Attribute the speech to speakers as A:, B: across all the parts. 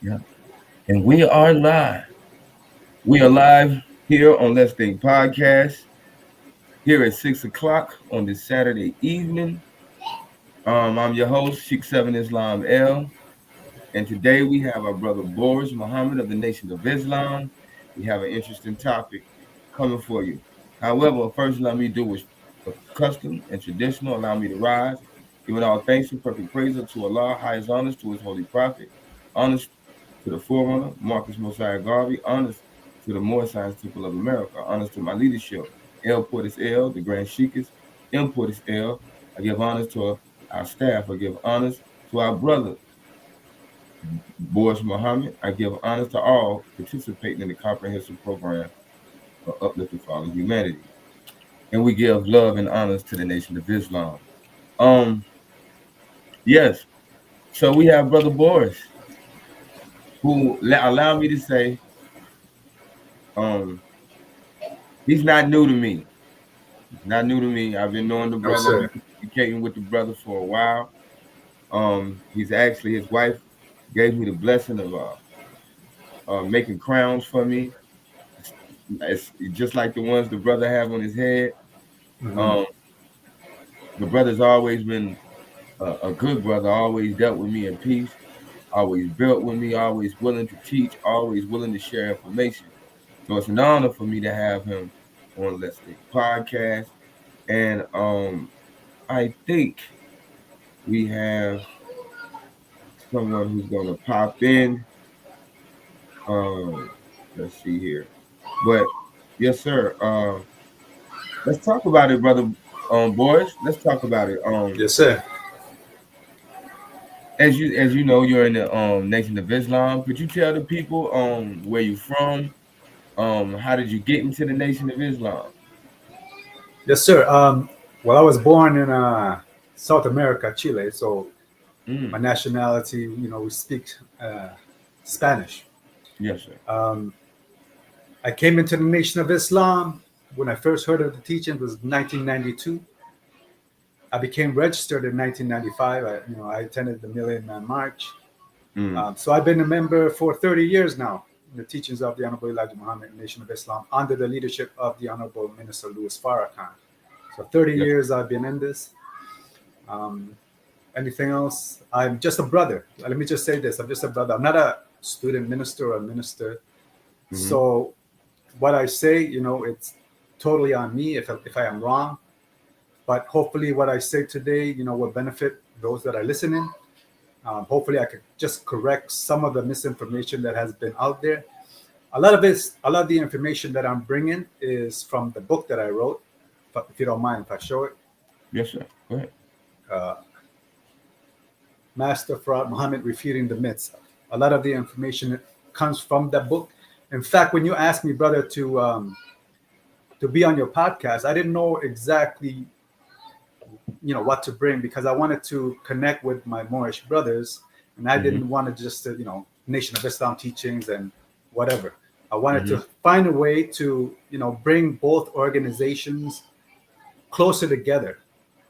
A: Yeah. And we are live. We are live here on Let's Think Podcast here at 6 o'clock on this Saturday evening. I'm your host, Sheikh Seven Islam L. And today we have our brother Boris Muhammad of the Nation of Islam. We have an interesting topic coming for you. However, first let me do is custom and traditional. Allow me to rise, giving all thanks and perfect praise unto Allah, highest honors to his holy prophet, honors to the forerunner, Marcus Mosiah Garvey, honors to the Moore Science Temple of America, honors to my leadership, L. Portis L., the Grand Sheikhs, M. Portis L. I give honors to our staff. I give honors to our brother, Boris Muhammad. I give honors to all participating in the comprehensive program for uplifting fallen humanity. And we give love and honors to the Nation of Islam. Um, yes. So we have Brother Boris, who allow me to say, um, he's not new to me. He's not new to me. I've been knowing the
B: No,
A: brother, been
B: sir.
A: communicating with the brother for a while. He's actually his wife gave me the blessing of making crowns for me. It's just like the ones the brother have on his head.
B: Hmm.
A: Um, the brother's always been a good brother, always dealt with me in peace, always built with me, always willing to teach, always willing to share information. So it's an honor for me to have him on Let's Think Podcast. And I think we have someone who's gonna pop in. Um, let's see here. But yes, sir. Let's talk about it, brother. Boys, let's talk about it.
B: Yes, sir.
A: As you know, you're in the Nation of Islam. Could you tell the people where you from? How did you get into the Nation of Islam?
B: Yes, sir. Well, I was born in South America, Chile. So my
A: Mm,
B: nationality, we speak Spanish.
A: yes, sir.
B: Um, I came into the Nation of Islam when I first heard of the teaching was 1992. I became registered in 1995. I attended the Million Man March.
A: Mm,
B: So I've been a member for 30 years now in the teachings of the Honorable Elijah Muhammad, Nation of Islam, under the leadership of the Honorable Minister Louis Farrakhan. So 30
A: yes,
B: years I've been in this. Um, Anything else? I'm just a brother. Let me just say this: I'm just a brother. I'm not a student minister or a minister.
A: mm-hmm,
B: So what I say, it's totally on me if I am wrong. But hopefully, what I say today, will benefit those that are listening. Hopefully, I could just correct some of the misinformation that has been out there. A lot of the information that I'm bringing is from the book that I wrote. But if you don't mind, if I show it,
A: yes, sir. Go ahead.
B: uh, Master Fraud Muhammad Refuting the Myths. A lot of the information comes from that book. In fact, when you asked me, brother, to be on your podcast, I didn't know exactly what to bring because I wanted to connect with my Moorish brothers, and I
A: Mm-hmm,
B: didn't want to just Nation of Islam teachings and whatever. I wanted
A: mm-hmm,
B: to find a way to bring both organizations closer together.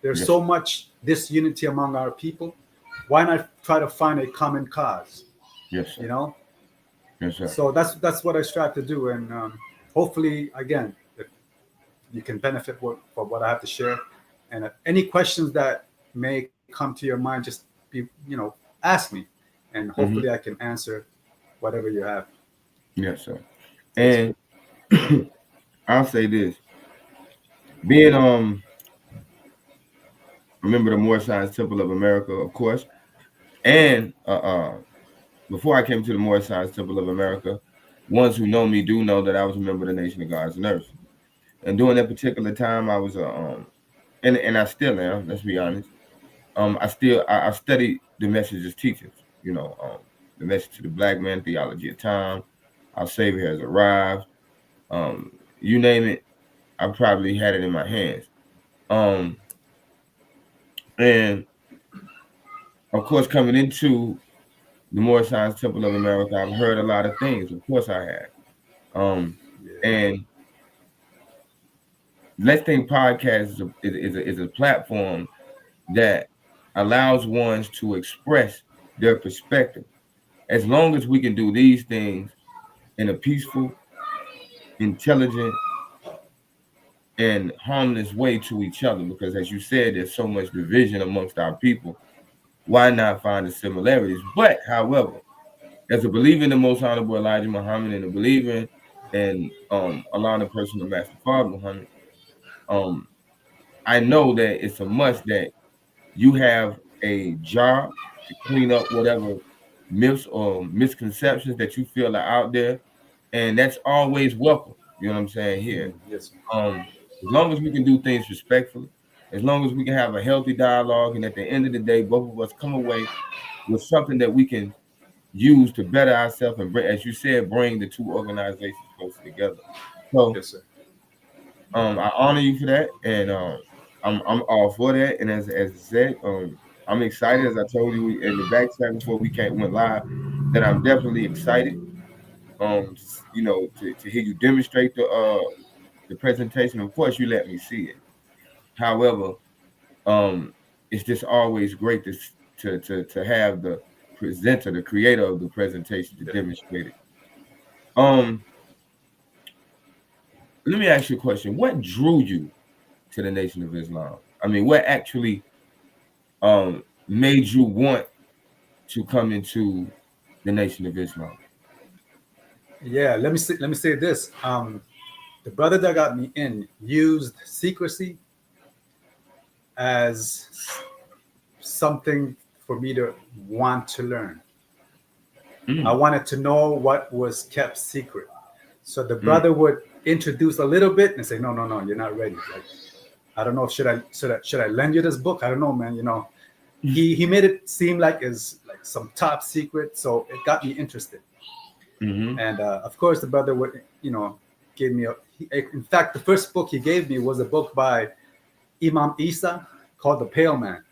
B: There's
A: yes,
B: so much disunity among our people. Why not try to find a common cause?
A: yes,
B: You
A: sir.
B: know,
A: Yes, sir.
B: so that's what I strive to do, and hopefully, again, if you can benefit from what I have to share. And any questions that may come to your mind, just be ask me, and
A: Mm-hmm,
B: hopefully I can answer whatever you have.
A: yes, sir.
B: Yes, sir.
A: And I'll say this: being remember the Moore Science Temple of America, of course, and before I came to the Moore Science Temple of America, ones who know me do know that I was a member of the Nation of Gods and Earth. And during that particular time, I was and I still am. Let's be honest. I studied the message's teachings. The message to the black man, theology of time, our Savior has arrived. You name it, I probably had it in my hands. Um, and of course, coming into the Moore Science Temple of America, I've heard a lot of things. Of course, I have. Um,
B: Yeah.
A: and Let's Think Podcast is a platform that allows ones to express their perspective. as long as we can do these things in a peaceful, intelligent, and harmless way to each other, because as you said, there's so much division amongst our people. Why not find the similarities? But however, as a believer in the most honorable Elijah Muhammad and a believer in Allah, the person of Master Father Muhammad, um, I know that it's a must that you have a job to clean up whatever myths or misconceptions that you feel are out there, and that's always welcome. You know what I'm saying here.
B: Yes.
A: As long as we can do things respectfully, as long as we can have a healthy dialogue, and at the end of the day, both of us come away with something that we can use to better ourselves and bring, as you said, bring the two organizations closer together. So,
B: Yes, sir.
A: I honor you for that, and I'm all for that. And as I said, I'm excited. As I told you in the back chat before we went live, that I'm definitely excited. To hear you demonstrate the presentation. Of course, you let me see it. However, it's just always great to have the presenter, the creator of the presentation, to demonstrate it. Um, Let me ask you a question. What drew you to the Nation of Islam? I mean, what actually made you want to come into the Nation of Islam?
B: Yeah, let me say this. The brother that got me in used secrecy as something for me to want to learn. I
A: Mm,
B: wanted to know what was kept secret. So the
A: mm,
B: brother would introduce a little bit and say, "No, no, no, you're not ready. Like, I don't know if should I lend you this book? I don't know, man. You know." He made it seem like is like some top secret, so it got me interested.
A: mm-hmm.
B: And of course, the brother would, give me in fact, the first book he gave me was a book by Imam Isa called The Pale Man.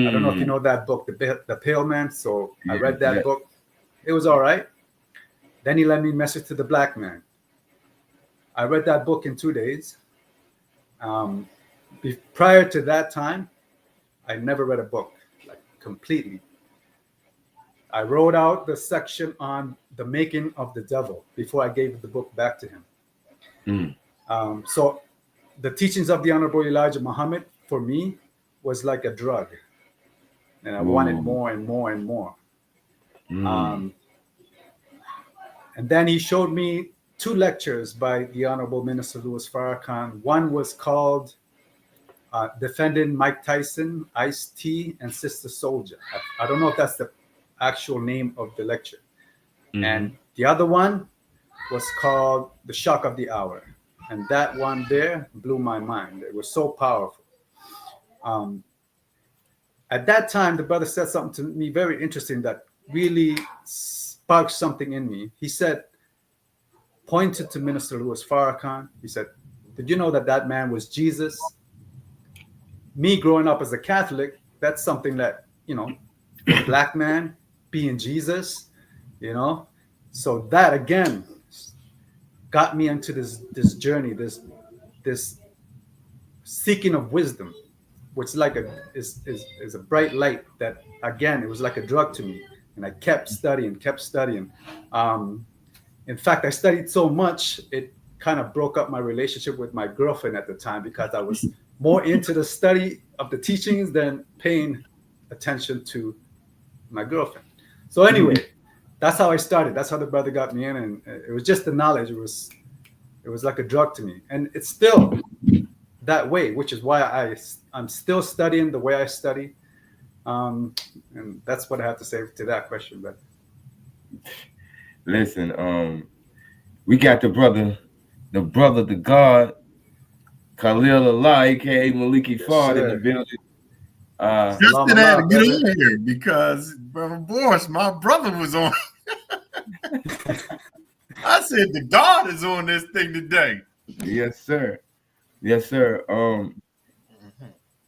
B: I don't know if you
A: Mm.
B: know that book, The Pale Man. So I
A: Yeah,
B: read that
A: yeah.
B: book. It was all right. Then he lent me Message to the Black Man. I read that book in 2 days. Um, Prior to that time, I never read a book, like completely. I wrote out the section on the making of the devil before I gave the book back to him.
A: Mm.
B: So the teachings of the Honorable Elijah Muhammad for me was like a drug, and I wanted
A: Ooh.
B: more and more and more.
A: Mm.
B: Um, and then he showed me two lectures by the Honorable Minister Louis Farrakhan. One was called Defending Mike Tyson, Ice T, and Sister Soldier. I don't know if that's the actual name of the lecture. And
A: Mm-hmm.
B: the other one was called The Shock of the Hour. And that one there blew my mind. It was so powerful. Um, at that time, the brother said something to me very interesting that really sparked something in me. He said, pointed to Minister Louis Farrakhan. He said, "Did you know that that man was Jesus?" Me growing up as a Catholic, that's something that, a black man being Jesus, you know. So that again got me into this journey, this seeking of wisdom, which is a bright light that again it was like a drug to me, and I kept studying. Um, in fact, I studied so much it kind of broke up my relationship with my girlfriend at the time because I was more into the study of the teachings than paying attention to my girlfriend. So anyway, that's how I started. That's how the brother got me in, and it was just the knowledge. It was like a drug to me, and it's still that way, which is why I'm still studying the way I study. And that's what I have to say to that question. But
A: Listen, we got the God, Khalil Allah, aka Maliki
B: yes,
A: Fard in the
B: sir.
A: building.
C: Just
B: Salam
C: that I had to
B: Allah,
C: get
B: brother.
C: on here because Brother Boris, my brother, was on. I said the God is on this thing today.
A: Yes, sir. Yes, sir.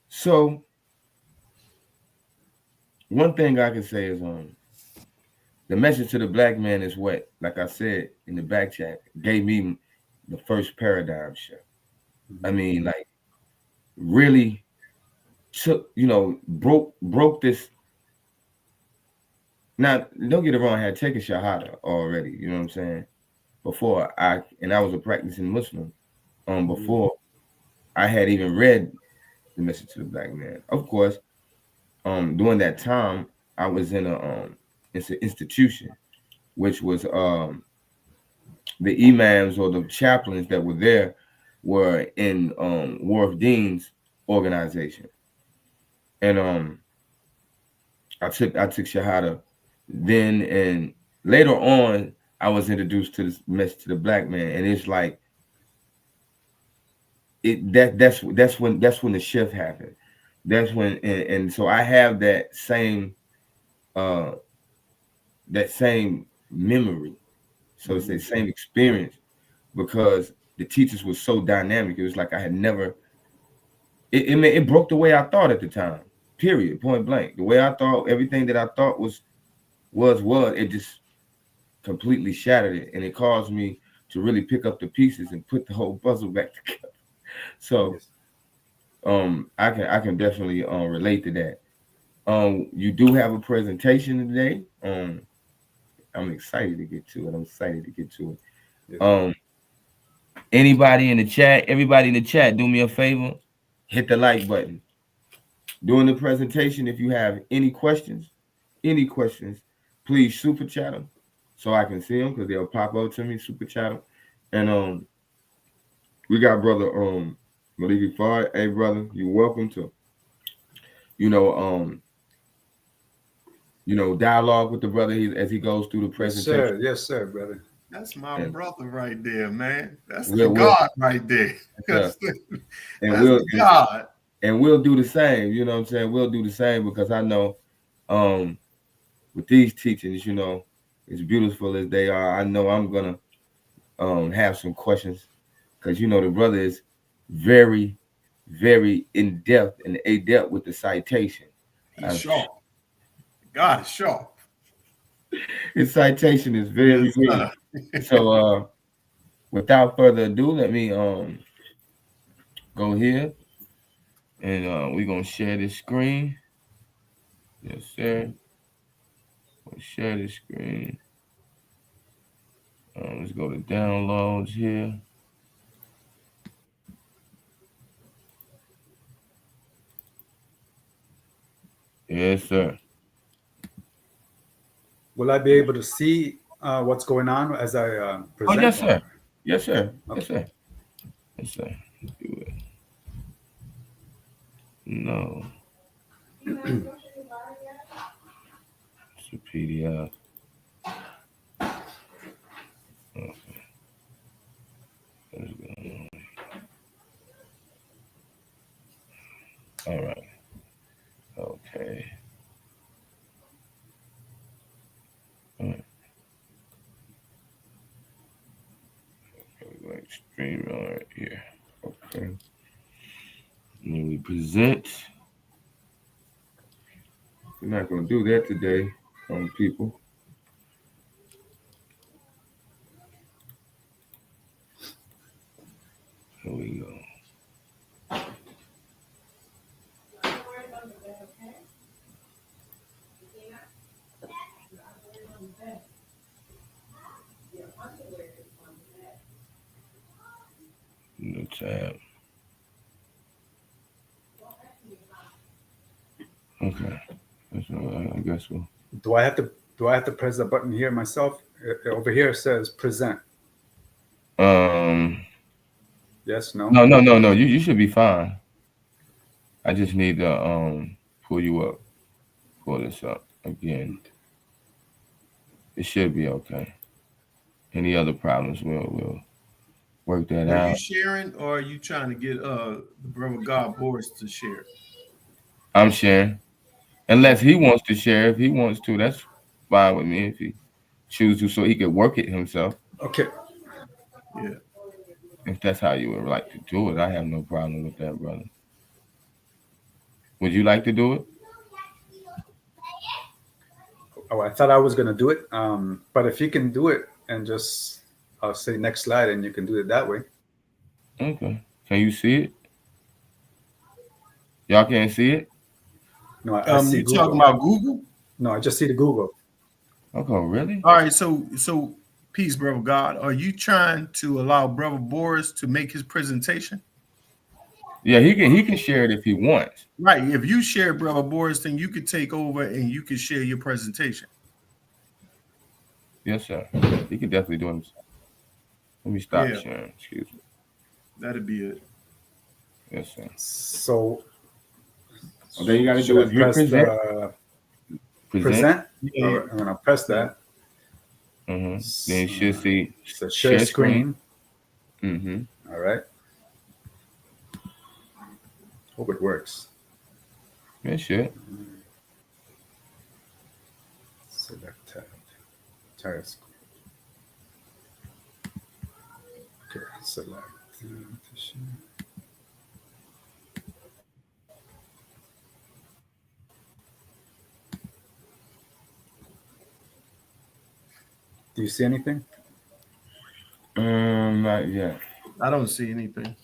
A: So one thing I can say is the message to the black man is what, like I said in the back chat, gave me the first paradigm shift. I mean, like really took, broke this Now, don't get it wrong, I had taken Shahada already, you know what I'm saying? Before I was a practicing Muslim. Before I had even read the Message to the Black Man. Of course, during that time I was in it's an institution, which was the imams or the chaplains that were there were in Warf Dean's organization. And I took Shahada then, and later on I was introduced to this Message to the Black Man, and it's like that's when the shift happened. That's when, and so I have uh that same memory, so to say, same experience, because the teachers were so dynamic. It was like I had never. It broke the way I thought at the time. Period. Point blank. The way I thought, everything that I thought was it just completely shattered it, and it caused me to really pick up the pieces and put the whole puzzle back together. So
B: Yes.
A: I can definitely relate to that. You do have a presentation today. I'm excited to get to it. I'm excited to get to it.
B: Yes.
A: Anybody in the chat, everybody in the chat, do me a favor, hit the like button. During the presentation, if you have any questions, please super chat them so I can see them, because they'll pop up to me. Super chat them, and we got brother Maliki Fard. Hey brother, you're welcome to you know dialogue with the brother as he goes through the presentation.
B: Yes, sir, brother.
C: That's my
A: And
C: brother right there, man. That's the
A: we'll
C: God right there.
A: and
C: That's the God.
A: we'll do the same. You know what I'm saying? We'll do the same, because I know with these teachings, as beautiful as they are, I know I'm gonna have some questions, because the brother is very, very in depth and adept with the citation.
C: He's sharp. God is sharp.
A: His citation is very good. So without further ado, let me go here, and we're gonna share this screen. Yes, sir. We'll share the screen. Let's go to downloads here. Yes, sir.
B: Will I be able to see what's going on as I present?
A: Oh, yes, sir. Yes, sir. Yes, sir. Yes, sir. Do it. No. It's a PDF. Okay. What's going on? All right. Okay. All right. Like stream right here. Okay. And then we present. We're not going to do that today, people. Here we go. New tab. Okay. I guess we'll.
B: Do I have to press the button here myself? Over here it says present. Yes, no.
A: No. You should be fine. I just need to pull you up. Pull this up again. It should be okay. Any other problems, we'll work that out.
C: Are you sharing, or are you trying to get the brother God Boris to share?
A: I'm sharing. Unless he wants to share. If he wants to, that's fine with me. If he chooses to, so he could work it himself.
B: Okay.
C: Yeah.
A: If that's how you would like to do it, I have no problem with that, brother. Would you like to do it?
B: Oh, I thought I was gonna do it. But if you can do it and just I'll say next slide and you can do it that way.
A: Okay. Can you see it? Y'all can't see it?
B: No, I see
C: You
B: Google.
C: talking about Google?
B: No, I just see the Google.
A: Okay, really?
C: All right, so peace, brother God. Are you trying to allow brother Boris to make his presentation?
A: Yeah, he can share it if he wants.
C: Right. If you share brother Boris, then you could take over and you could share your presentation.
A: Yes, sir. He can definitely do it. Let me stop
C: Yeah,
A: sharing. Excuse me.
C: that'd be it.
A: Yes, sir.
B: So
A: Okay, you got to
B: should
A: do
B: I
A: is hit
B: press
A: present.
B: the
A: Present.
B: present?
C: Yeah,
B: All right, I'm gonna press
C: yeah.
B: that.
A: Then you should see
B: So share screen.
A: Mm-hmm.
B: All right. Hope it works.
A: It should.
B: Select tab. Entire screen. Okay. Select. Do you see anything?
A: Not yet.
C: I don't see anything.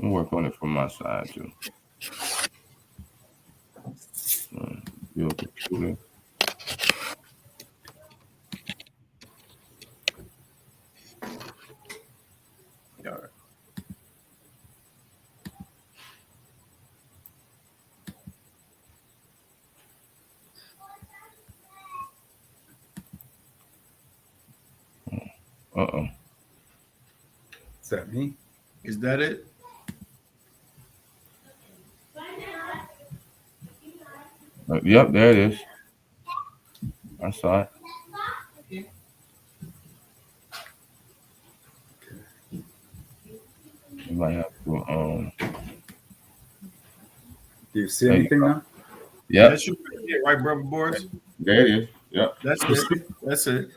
A: I'll work on it from my side too. Your computer.
C: All right.
A: Uh-oh.
B: Is that me?
C: Is that it?
A: Yep, there it is. I saw it. You might have to
B: Do you see
A: there you
B: anything
A: go.
B: now?
A: Yep,
C: That's you right there, right, brother Boris?
A: there it is. Yep.
C: That's it. That's it.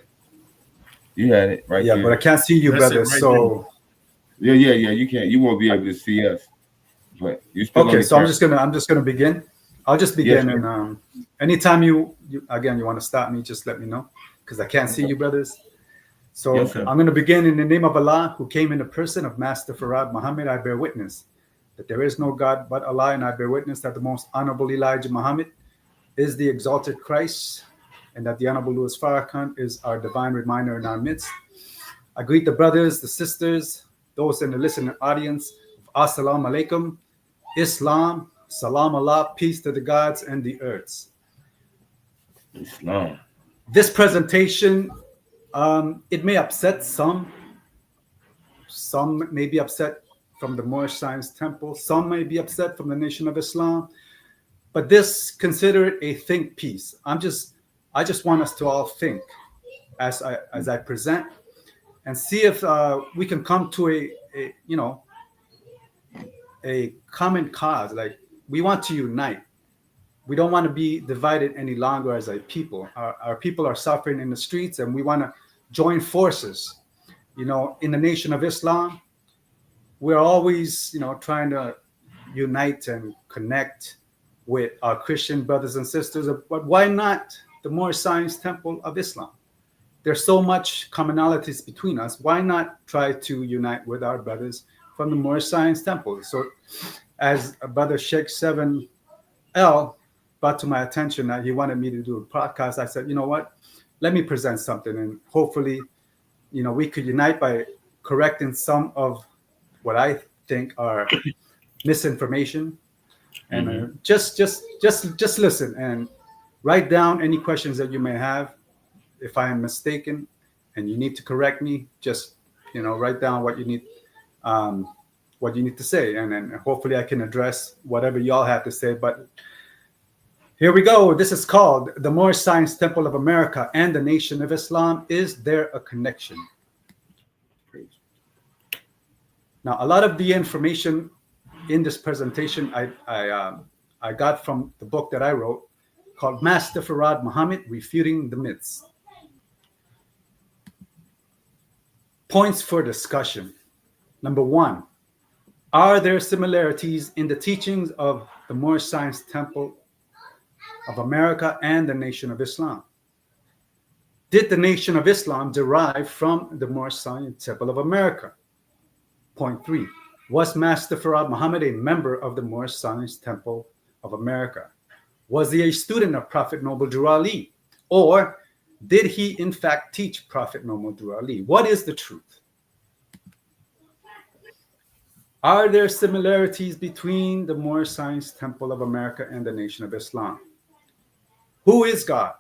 A: You had it right
B: Yeah,
A: there.
B: but I can't see you,
C: That's it
B: brother.
C: right
B: So
A: Yeah, you can't. You won't be able to see us. But you still
B: okay,
A: on the
B: so
A: camera.
B: I'm just gonna begin. I'll just
A: Yes,
B: begin,
A: sir.
B: and anytime you again you want to stop me, just let me know because I can't see you, brothers. So
A: Yes, sir.
B: I'm going to begin in the name of Allah, who came in the person of Master Farad Muhammad. I bear witness that there is no God but Allah, and I bear witness that the most honorable Elijah Muhammad is the exalted Christ, and that the Honorable Louis Farrakhan is our divine reminder in our midst. I greet the brothers, the sisters, those in the listening audience. Assalamu alaikum, Islam, salam Allah, peace to the gods and the earths.
A: Islam.
B: This presentation, it may upset some. Some may be upset from the Moorish Science Temple. Some may be upset from the Nation of Islam. But this, consider it a think piece. I just want us to all think as I present, and see if we can come to a common cause. Like, we want to unite. We don't want to be divided any longer as a people. Our people are suffering in the streets, and we want to join forces. In the Nation of Islam, we're always, trying to unite and connect with our Christian brothers and sisters. But why not the Moorish Science Temple of Islam? There's so much commonalities between us. Why not try to unite with our brothers from the Moorish Science Temple? So, as Brother Sheikh 7L brought to my attention that he wanted me to do a podcast, I said, you know what? Let me present something, and hopefully, we could unite by correcting some of what I think are misinformation. And just listen and write down any questions that you may have. If I am mistaken and you need to correct me, just write down what you need to say, and then hopefully I can address whatever y'all have to say. But here we go. This is called the Moorish Science Temple of America and the Nation of Islam. Is there a connection? Now, a lot of the information in this presentation I got from the book that I wrote called Master Farad Muhammad, Refuting the Myths. Points for discussion. Number one, are there similarities in the teachings of the Moorish Science Temple of America and the Nation of Islam? Did the Nation of Islam derive from the Moorish Science Temple of America? Point three, was Master Farad Muhammad a member of the Moorish Science Temple of America? Was he a student of Prophet Noble Drew Ali? Or did he in fact teach Prophet Noble Drew Ali? What is the truth? Are there similarities between the Moorish Science Temple of America and the Nation of Islam? Who is God?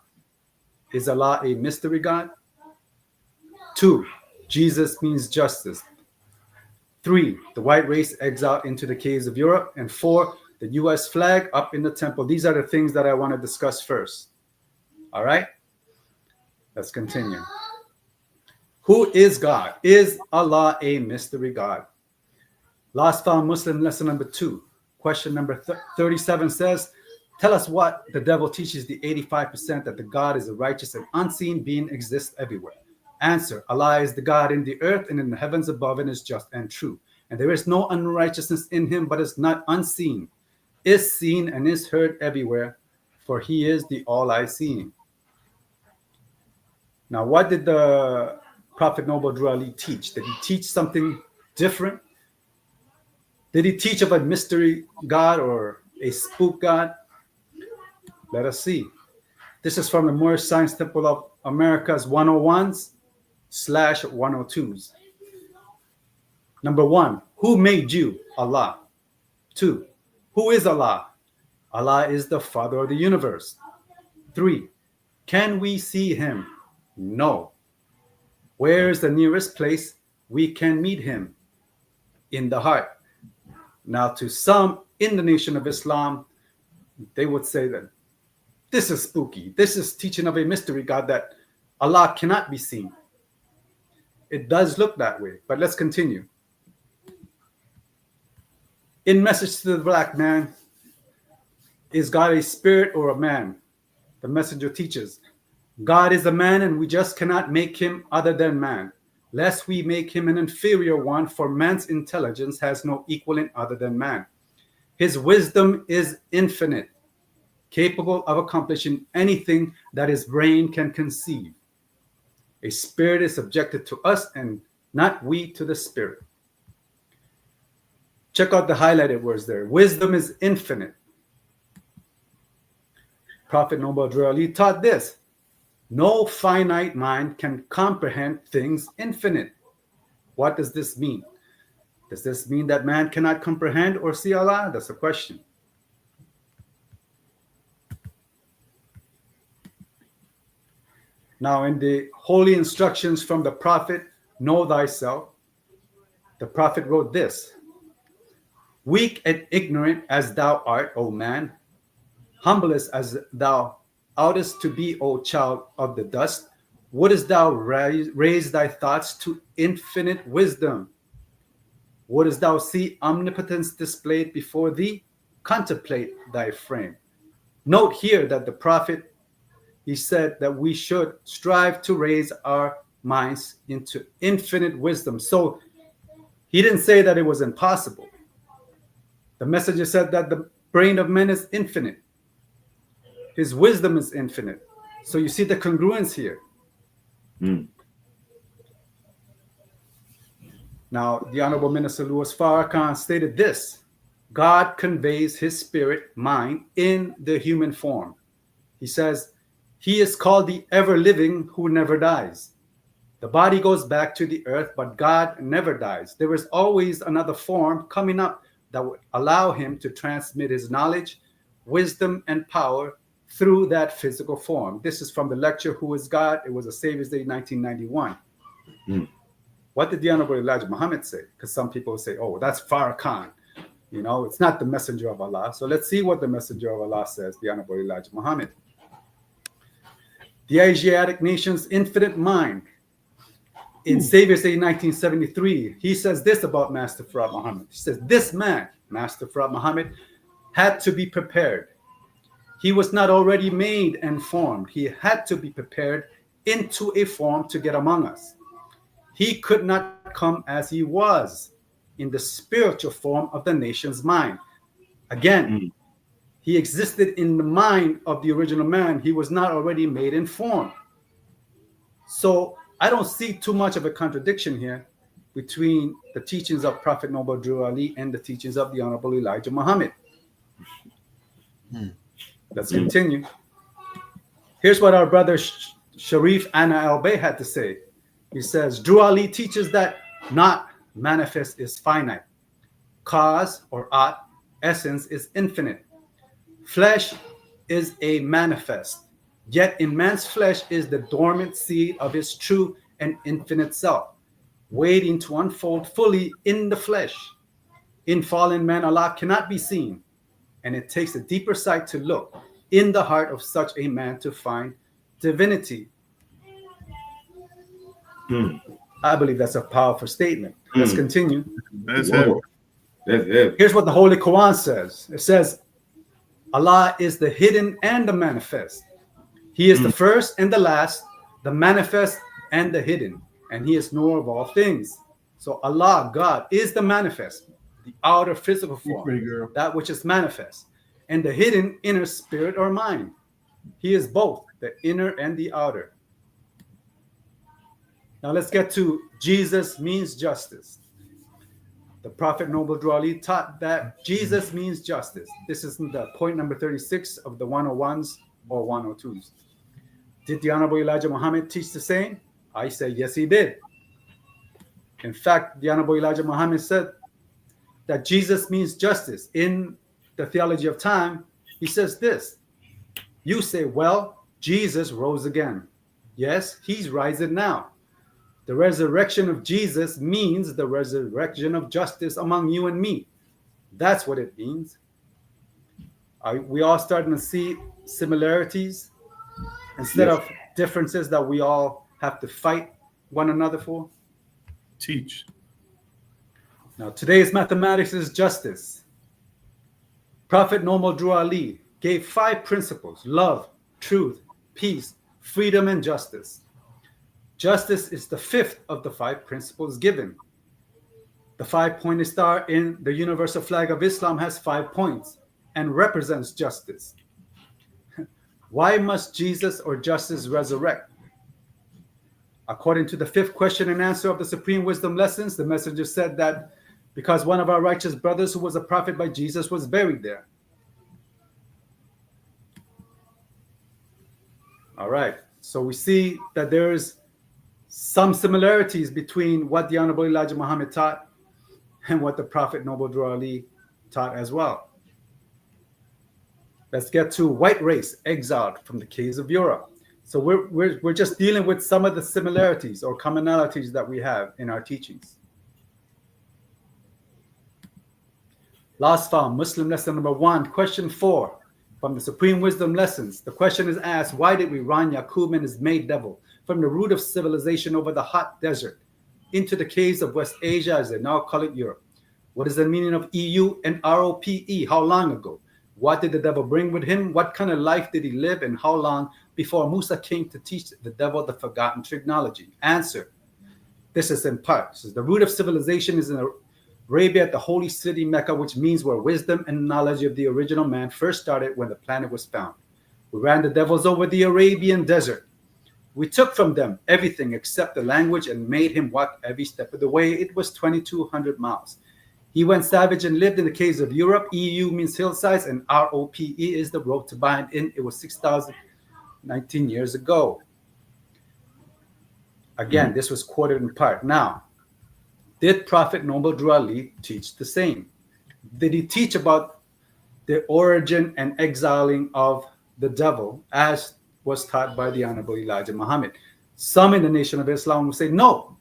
B: Is Allah a mystery God? 2. Jesus means justice. 3. The white race exiled into the caves of Europe. And 4. The U.S. flag up in the temple. These are the things that I want to discuss first. All right? Let's continue. Who is God? Is Allah a mystery God? Lost Found Muslim lesson number 2. Question number 37 says, tell us what the devil teaches the 85% that the God is a righteous and unseen being exists everywhere. Answer, Allah is the God in the earth and in the heavens above and is just and true. And there is no unrighteousness in him, but is not unseen, is seen and is heard everywhere, for he is the all-I-seeing. Now, what did the Prophet Noble Drew Ali teach? Did he teach something different? Did he teach of a mystery God or a spook God? Let us see. This is from the Moorish Science Temple of America's 101s/102s. Number 1, who made you? Allah. 2, who is Allah? Allah is the Father of the universe. 3, can we see him? No. Where is the nearest place we can meet him? In the heart. Now, to some in the Nation of Islam, they would say that this is spooky. This is teaching of a mystery God that Allah cannot be seen. It does look that way, but let's continue. In Message to the Black Man, is God a spirit or a man? The messenger teaches, God is a man and we just cannot make him other than man, lest we make him an inferior one, for man's intelligence has no equivalent other than man. His wisdom is infinite, capable of accomplishing anything that his brain can conceive. A spirit is subjected to us and not we to the spirit. Check out the highlighted words there. Wisdom is infinite. Prophet Noble Drew Ali taught this. No finite mind can comprehend things infinite. What does this mean? Does this mean that man cannot comprehend or see Allah? That's the question. Now, in the holy instructions from the Prophet, know thyself, the Prophet wrote this. Weak and ignorant as thou art, O man, humblest as thou oughtest to be, O child of the dust, wouldest thou raise thy thoughts to infinite wisdom? Wouldest thou see omnipotence displayed before thee? Contemplate thy frame. Note here that the Prophet, he said that we should strive to raise our minds into infinite wisdom. So he didn't say that it was impossible. The messenger said that the brain of man is infinite. His wisdom is infinite. So you see the congruence here. Now, the Honorable Minister Louis Farrakhan stated this. God conveys his spirit, mind, in the human form. He says, he is called the ever-living who never dies. The body goes back to the earth, but God never dies. There is always another form coming up that would allow him to transmit his knowledge, wisdom, and power through that physical form. This is from the lecture, Who is God? It was a Savior's Day, 1991. What did the Honorable Elijah Muhammad say? Because some people say, oh, that's Farrakhan. You know, it's not the messenger of Allah. So let's see what the messenger of Allah says, the Honorable Elijah Muhammad. The Asiatic nation's infinite mind. In Savior's Day 1973, he says this about Master Farad Muhammad. He says, this man, Master Farad Muhammad, had to be prepared. He was not already made and formed. He had to be prepared into a form to get among us. He could not come as he was in the spiritual form of the nation's mind. Again, he existed in the mind of the original man. He was not already made in form. So I don't see too much of a contradiction here between the teachings of Prophet Noble Drew Ali and the teachings of the Honorable Elijah Muhammad. Let's continue. Here's what our brother Sharif Anna Al-Bay had to say. He says, Drew Ali teaches that not manifest is finite. Cause or at, essence is infinite. Flesh is a manifest. Yet in man's flesh is the dormant seed of his true and infinite self, waiting to unfold fully in the flesh. In fallen man, Allah cannot be seen, and it takes a deeper sight to look in the heart of such a man to find divinity. I believe that's a powerful statement. Let's continue.
C: That's it.
A: That's it.
B: Here's what the Holy Quran says. It says, Allah is the hidden and the manifest. He is the first and the last, the manifest and the hidden, and he is knower of all things. So Allah, God, is the manifest, the outer physical form, that which is manifest, and the hidden inner spirit or mind. He is both the inner and the outer. Now let's get to Jesus means justice. The Prophet Noble Drew Ali taught that Jesus means justice. This is the point number 36 of the 101s or 102s. Did the Honorable Elijah Muhammad teach the same? I say yes, he did. In fact, the Honorable Elijah Muhammad said that Jesus means justice. In the Theology of Time, he says this. You say, well, Jesus rose again. Yes, he's rising now. The resurrection of Jesus means the resurrection of justice among you and me. That's what it means. Are we all starting to see similarities instead of differences that we all have to fight one another for?
C: Teach.
B: Now, today's mathematics is justice. Prophet Noble Drew Ali gave 5 principles: love, truth, peace, freedom, and justice. Justice is the 5th of the 5 principles given. The 5-pointed star in the universal flag of Islam has 5 points and represents justice. Why must Jesus or justice resurrect? According to the 5th question and answer of the Supreme Wisdom Lessons, the messenger said that because one of our righteous brothers who was a prophet by Jesus was buried there. All right, so we see that there is some similarities between what the Honorable Elijah Muhammad taught and what the Prophet Noble Drew Ali taught as well. Let's get to white race exiled from the caves of Europe. So we're just dealing with some of the similarities or commonalities that we have in our teachings. Lost found, Muslim lesson number 1, question 4 from the Supreme Wisdom Lessons. The question is asked, why did we run Yaqub and his maid devil from the root of civilization over the hot desert into the caves of West Asia, as they now call it Europe? What is the meaning of EU and ROPE? How long ago? What did the devil bring with him? What kind of life did he live, and how long before Musa came to teach the devil the forgotten technology? Answer. This is in part. This is the root of civilization is in Arabia at the holy city Mecca, which means where wisdom and knowledge of the original man first started when the planet was found. We ran the devils over the Arabian desert. We took from them everything except the language and made him walk every step of the way. It was 2,200 miles. He went savage and lived in the caves of Europe. EU means hillsides, and ROPE is the rope to bind in. It was 6,019 years ago. Again, this was quoted in part. Now, did Prophet Noble Drew Ali teach the same? Did he teach about the origin and exiling of the devil as was taught by the Honorable Elijah Muhammad? Some in the Nation of Islam will say no.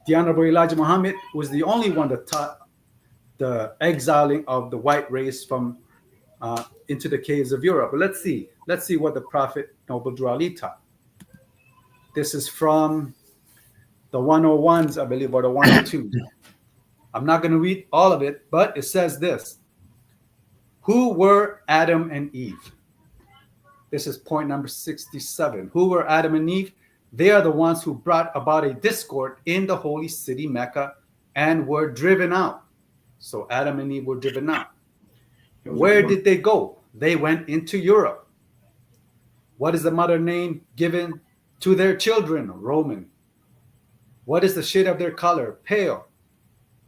B: The Honorable Elijah Muhammad was the only one that taught the exiling of the white race from into the caves of Europe. But let's see what the Prophet Noble Drew Ali taught. This is from the 101s, I believe, or the 102s. I'm not going to read all of it, but it says this. Who were Adam and Eve? This is point number 67. Who were Adam and Eve? They are the ones who brought about a discord in the holy city Mecca and were driven out. So Adam and Eve were driven out. Where did they go? They went into Europe. What is the mother name given to their children? Roman. What is the shade of their color? Pale.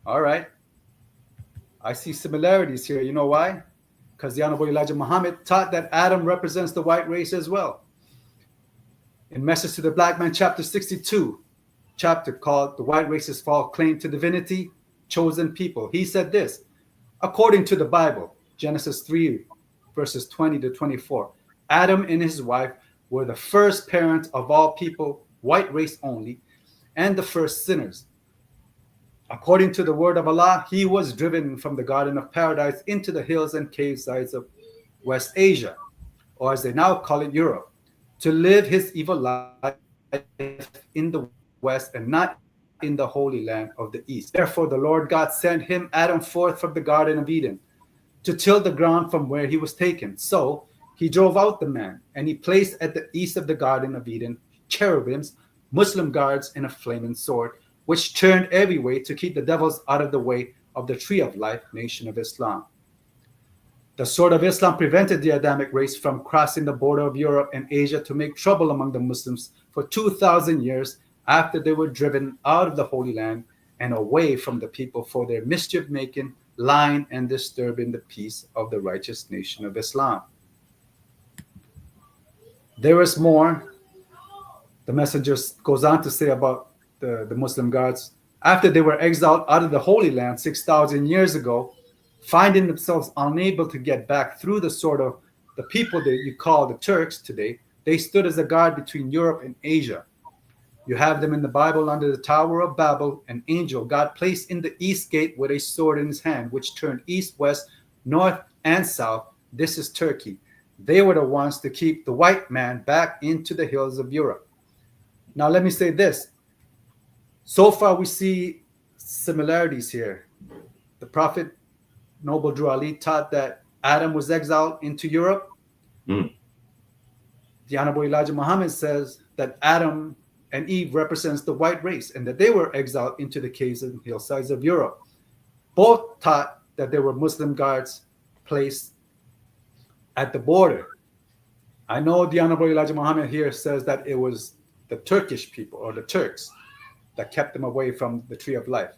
B: All right. I see similarities here. You know why? because the Honorable Elijah Muhammad taught that Adam represents the white race as well. In Message to the Black Man, chapter 62, chapter called The White Race's Fall Claim to Divinity, Chosen People, he said this: according to the Bible, Genesis 3, verses 20 to 24, Adam and his wife were the first parents of all people, white race only, and the first sinners. According to the word of Allah, he was driven from the Garden of Paradise into the hills and cave sides of West Asia, or as they now call it, Europe, to live his evil life in the West and not in the Holy Land of the East. Therefore, the Lord God sent him, Adam, forth from the Garden of Eden to till the ground from where he was taken. So he drove out the man, and he placed at the east of the Garden of Eden cherubims, Muslim guards, and a flaming sword, which turned every way to keep the devils out of the way of the tree of life, nation of Islam. The sword of Islam prevented the Adamic race from crossing the border of Europe and Asia to make trouble among the Muslims for 2,000 years after they were driven out of the Holy Land and away from the people for their mischief-making, lying, and disturbing the peace of the righteous nation of Islam. There is more. The messenger goes on to say about the Muslim guards. After they were exiled out of the Holy Land 6,000 years ago, finding themselves unable to get back through the sword of the people that you call the Turks today, they stood as a guard between Europe and Asia. You have them in the Bible under the Tower of Babel, an angel God placed in the east gate with a sword in his hand, which turned east, west, north, and south. This is Turkey. They were the ones to keep the white man back into the hills of Europe. Now, let me say this. So far, we see similarities here. The Prophet Noble Drew Ali taught that Adam was exiled into Europe. The Honorable Elijah Muhammad says that Adam and Eve represents the white race and that they were exiled into the caves and hillsides of Europe. Both taught that there were Muslim guards placed at the border. I know the Honorable Elijah Muhammad here says that it was the Turkish people or the Turks that kept them away from the tree of life.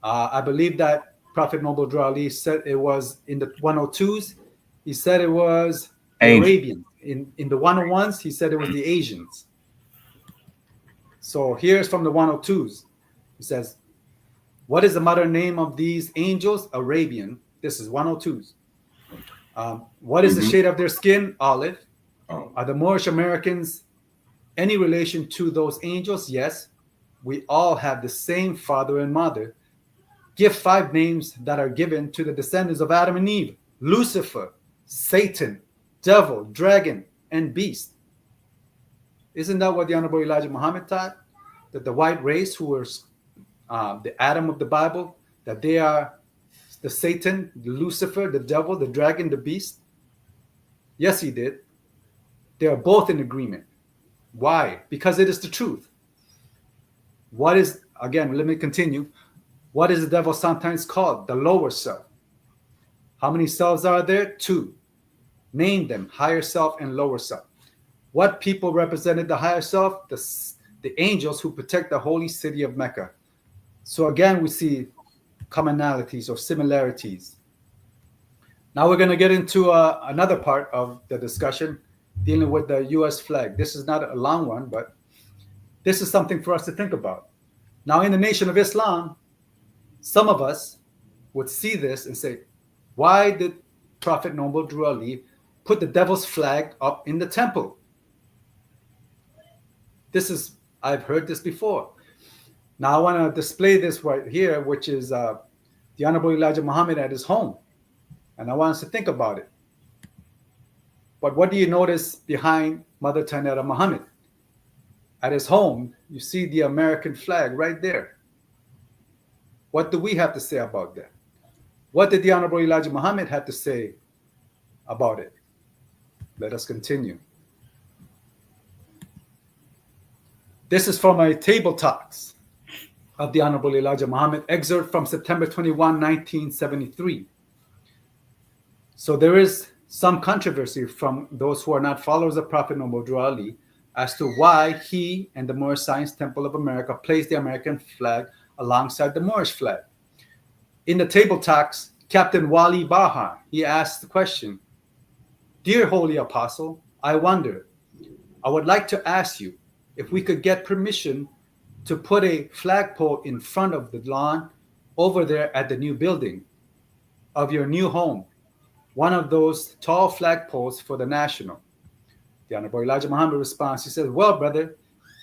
B: I believe that Prophet Noble Drew Ali said it was in the 102s. He said it was the Arabians. In the 101s, he said it was the Asians. So here's from the 102s. He says, what is the modern name of these angels? Arabian. This is 102s. What is the shade of their skin? Olive. Are the Moorish Americans any relation to those angels? Yes. We all have the same father and mother. Give 5 names that are given to the descendants of Adam and Eve: Lucifer, Satan, devil, dragon, and beast. Isn't that what the Honorable Elijah Muhammad taught? That the white race, who were the Adam of the Bible, that they are the Satan, the Lucifer, the devil, the dragon, the beast? Yes, he did. They are both in agreement. Why? Because it is the truth. What is, again, let me continue. What is the devil sometimes called? The lower self. How many selves are there? 2. Name them: higher self and lower self. What people represented the higher self? The angels who protect the holy city of Mecca. So again, we see commonalities or similarities. Now we're going to get into another part of the discussion dealing with the U.S. flag. This is not a long one, but this is something for us to think about. Now, in the Nation of Islam, some of us would see this and say, why did Prophet Noble Drew Ali put the devil's flag up in the temple? I've heard this before. Now I want to display this right here, which is the Honorable Elijah Muhammad at his home. And I want us to think about it. But what do you notice behind Mother Tanera Muhammad? At his home, you see the American flag right there. What do we have to say about that? What did the Honorable Elijah Muhammad have to say about it? Let us continue. This is from a table talks of the Honorable Elijah Muhammad, excerpt from September 21, 1973. So there is some controversy from those who are not followers of Prophet Noble Drew Ali as to why he and the Moorish Science Temple of America placed the American flag alongside the Moorish flag. In the table talks, Captain Wali Bahar, he asked the question, "Dear Holy Apostle, I wonder, I would like to ask you if we could get permission to put a flagpole in front of the lawn over there at the new building of your new home, one of those tall flagpoles for the national." The Honorable Elijah Muhammad responds, he says, "Well, brother,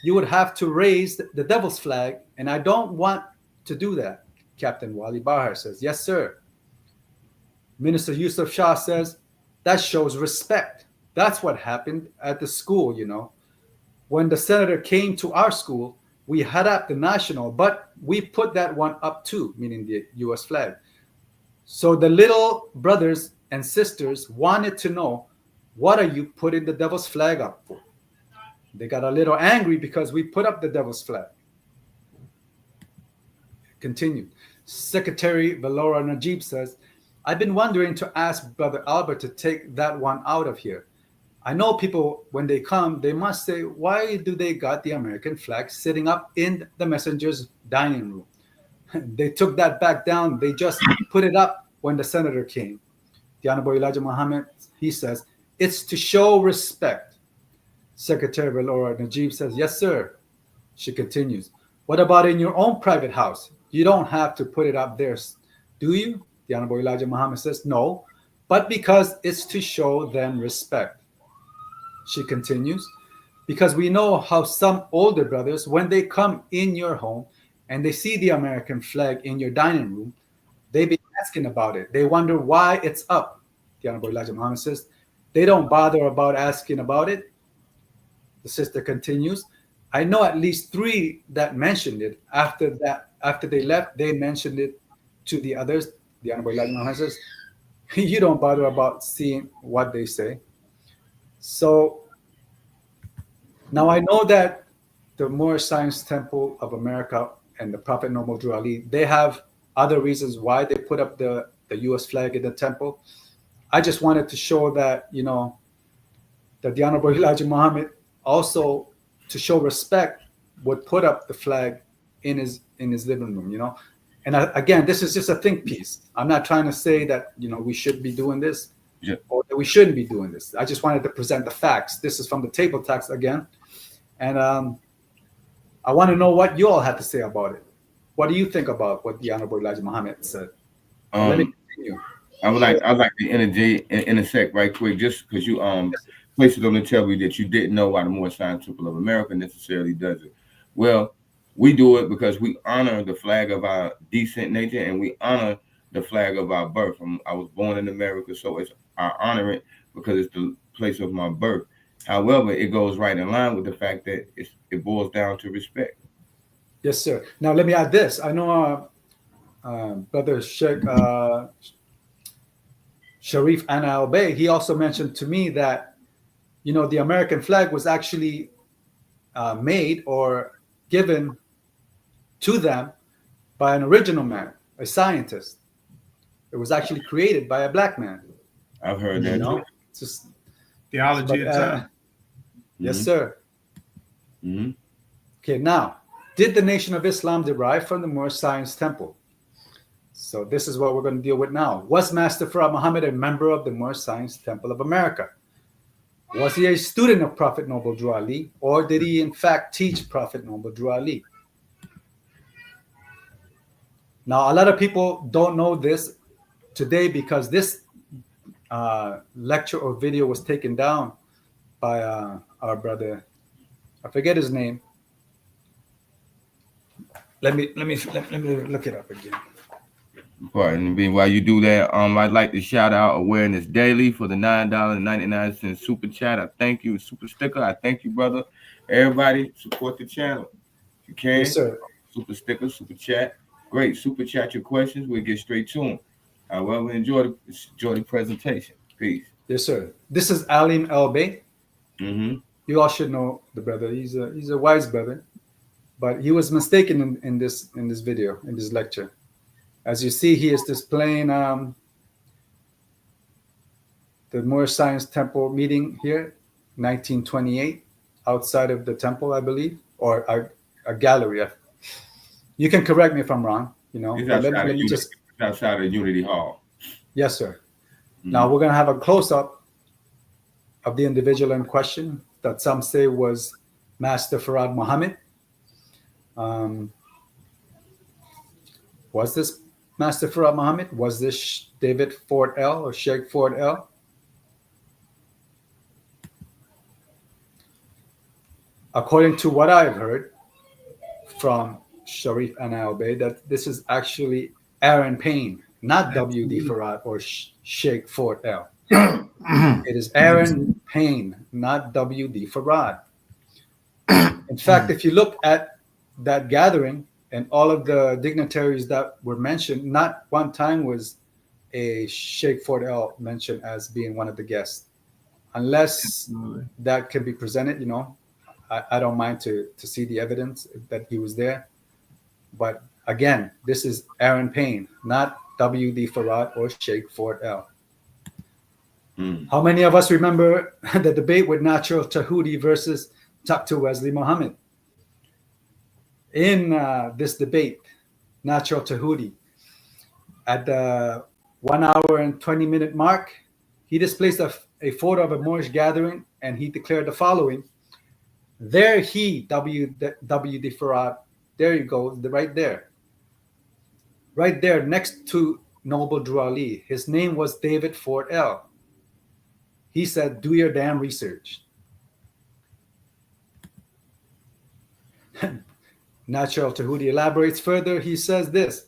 B: you would have to raise the devil's flag, and I don't want to do that." Captain Wali Bahar says, "Yes, sir." Minister Yusuf Shah says, "That shows respect. That's what happened at the school, you know. When the senator came to our school, we had up the national, but we put that one up too," meaning the US flag. "So the little brothers and sisters wanted to know, what are you putting the devil's flag up for?" They got a little angry because we put up the devil's flag. Continued. Secretary Valora Najib says, "I've been wondering to ask Brother Albert to take that one out of here. I know people, when they come, they must say, why do they got the American flag sitting up in the messenger's dining room? They took that back down. They just put it up when the senator came." The Honorable Elijah Muhammad, he says, "It's to show respect." Secretary Valora Najib says, "Yes, sir." She continues, "What about in your own private house? You don't have to put it up there, do you?" The Honorable Elijah Muhammad says, "No, but because it's to show them respect." She continues, "Because we know how some older brothers, when they come in your home and they see the American flag in your dining room, they be asking about it. They wonder why it's up." The Honorable Elijah Muhammad says, "They don't bother about asking about it." The sister continues, "I know at least 3 that mentioned it. After they left, they mentioned it to the others." The Honorable Elijah Muhammad says, "You don't bother about seeing what they say." So now I know that the Moorish Science Temple of America and the Prophet Noble Drew Ali, they have other reasons why they put up the US flag in the temple. I just wanted to show that, you know, that the Honorable Elijah Muhammad also, to show respect, would put up the flag in his living room, you know. And again, this is just a think piece. I'm not trying to say that, you know, we should be doing this,
A: Yeah.
B: or that we shouldn't be doing this. I just wanted to present the facts. This is from the table text again. And I want to know what you all have to say about it. What do you think about what the Honorable Elijah Muhammad said? Let me continue.
A: I'd like to intersect right quick, just because you placed it on the table that you didn't know why the Moorish Science Temple of America necessarily does it. Well, we do it because we honor the flag of our decent nature, and we honor the flag of our birth. I was born in America, so I honor it because it's the place of my birth. However, it goes right in line with the fact that it boils down to respect.
B: Yes, sir. Now let me add this. I know Brother Sheikh Sharif Anna Al-Bey, he also mentioned to me that, you know, the American flag was actually made or given to them by an original man, a scientist. It was actually created by a black man.
A: I've heard that.
B: You know?
A: Too.
B: It's just,
C: Theology of time.
B: Yes, sir.
A: Mm-hmm.
B: Okay, now, did the Nation of Islam derive from the Moorish Science Temple? So this is what we're going to deal with now. Was Master Farad Muhammad a member of the Moorish Science Temple of America? Was he a student of Prophet Noble Drew Ali, or did he in fact teach Prophet Noble Drew Ali? Now, a lot of people don't know this today because this lecture or video was taken down by our brother. I forget his name. Let me look it up again.
A: Pardon me. While you do that, I'd like to shout out Awareness Daily for the $9.99 super chat. I thank you, super sticker. I thank you, brother. Everybody support the channel. If you can,
B: Yes, sir.
A: Super sticker, super chat. Great, super chat your questions. We'll get straight to them. However, enjoy the presentation. Peace.
B: Yes, sir. This is Alim El-Bey.
A: Mm-hmm.
B: You all should know the brother. He's a wise brother, but he was mistaken in this video, in this lecture. As you see, he is displaying the Moorish Science Temple meeting here, 1928, outside of the temple, I believe, or a gallery. You can correct me if I'm wrong. You know,
A: It's
B: but
A: outside,
B: let me just
A: outside of Unity Hall.
B: Yes, sir.
A: Mhm.
B: Now we're going to have a close-up of the individual in question that some say was Master Farad Muhammad. Was this Master Farad Muhammad? Was this David Ford L or Sheikh Ford L? According to what I've heard from Sharif Anal Bey, that this is actually Aaron Payne, not W.D. Farad or Sheikh Ford L. It is Aaron Payne, not W.D. Farad. In fact, if you look at that gathering and all of the dignitaries that were mentioned, not one time was a Sheikh Ford L mentioned as being one of the guests. Unless that can be presented, I don't mind to see the evidence that he was there. But again, this is Aaron Payne, not W.D. Farad or Sheikh Ford L. How many of us remember the debate with Natural Tahuti versus Dr. Wesley Muhammad? In this debate, Natural Tahuti, at the 1 hour and 20-minute mark, he displays a photo of a Moorish gathering, and he declared the following: "There he, W.D. Farad, there you go, right there next to Noble Drew Ali. His name was David Ford L. He said, do your damn research." Natural Tahuti elaborates further. He says this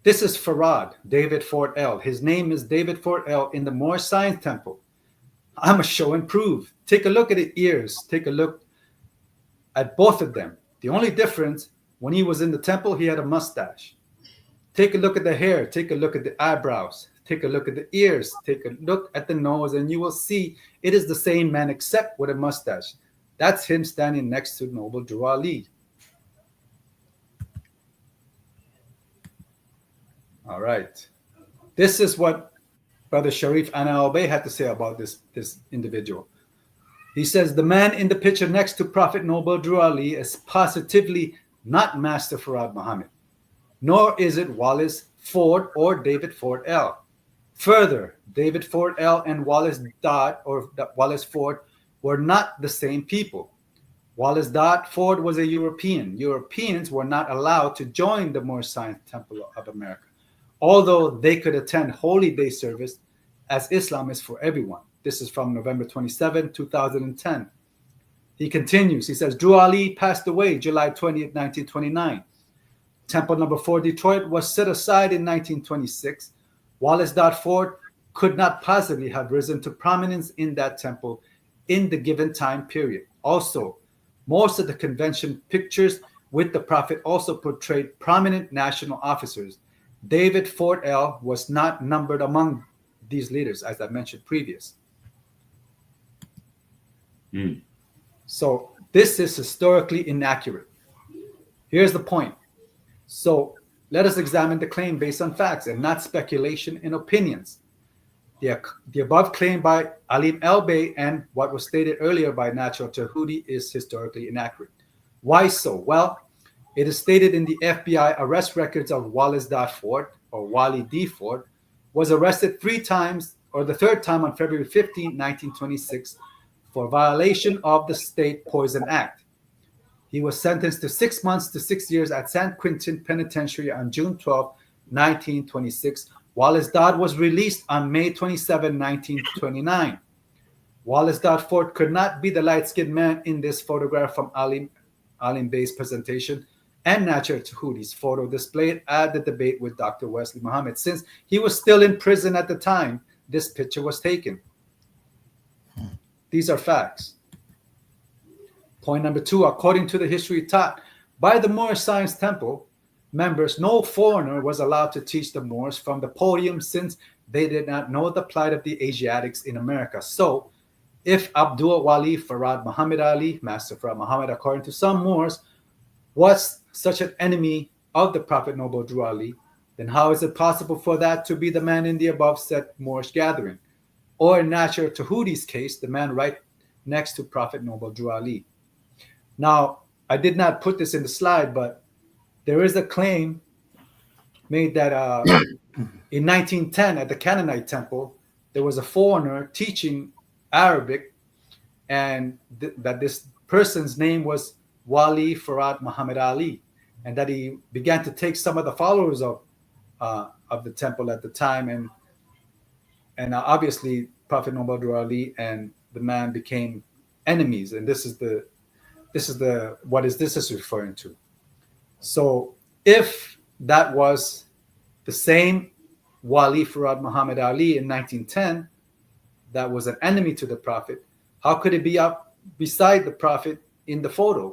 B: is Farad, David Ford L. His name is David Ford L. in the Moorish Science Temple. I'm a show and prove. Take a look at the ears. Take a look at both of them. The only difference, when he was in the temple, he had a mustache. Take a look at the hair. Take a look at the eyebrows. Take a look at the ears. Take a look at the nose, and you will see it is the same man except with a mustache. That's him standing next to Noble Drew Ali. All right. This is what Brother Sharif Anal Bey had to say about this individual. He says, the man in the picture next to Prophet Noble Drew Ali is positively not Master Farad Muhammad, nor is it Wallace Ford or David Ford L. Further, David Ford L. and Wallace Dodd or Wallace Ford were not the same people. Wallace Dodd Ford was a European. Europeans were not allowed to join the Moorish Science Temple of America, although they could attend Holy Day service, as Islam is for everyone. This is from November 27, 2010. He continues. He says, Drew Ali passed away July 20th, 1929. Temple number 4, Detroit, was set aside in 1926. Wallace Dodd Ford could not possibly have risen to prominence in that temple in the given time period. Also, most of the convention pictures with the Prophet also portrayed prominent national officers. David Ford L. was not numbered among these leaders, as I mentioned previous. So this is historically inaccurate. Here's the point. So let us examine the claim based on facts and not speculation and opinions. The above claim by Alim El Bey and what was stated earlier by Natural Tahuti is historically inaccurate. Why so? Well, it is stated in the FBI arrest records of Wallace Dodd Ford, or Wally D. Ford, was arrested 3 times, or the 3rd time on February 15, 1926, for violation of the State Poison Act. He was sentenced to 6 months to 6 years at San Quentin Penitentiary on June 12, 1926. Wallace Dodd was released on May 27, 1929. Wallace Dodd Ford could not be the light-skinned man in this photograph from Alim Bey's presentation and Natural Tahuti's photo displayed at the debate with Dr. Wesley Muhammad, since he was still in prison at the time this picture was taken. These are facts. Point number 2, according to the history taught by the Moorish Science Temple members, no foreigner was allowed to teach the Moors from the podium, since they did not know the plight of the Asiatics in America. So, if Abdul Wali Farad Muhammad Ali, Master Farad Muhammad, according to some Moors, was such an enemy of the Prophet Noble Drew Ali, then how is it possible for that to be the man in the above said Moorish gathering? Or in Natural Tahuti's case, the man right next to Prophet Noble Drew Ali. Now, I did not put this in the slide, but there is a claim made that in 1910 at the Canaanite temple, there was a foreigner teaching Arabic, and that this person's name was Wali Farad Muhammad Ali, and that he began to take some of the followers of the temple at the time, and obviously Prophet Muhammad Ali and the man became enemies, and this is what is this is referring to. So if that was the same Wali Farad Muhammad Ali in 1910 that was an enemy to the Prophet, how could it be up beside the Prophet in the photo?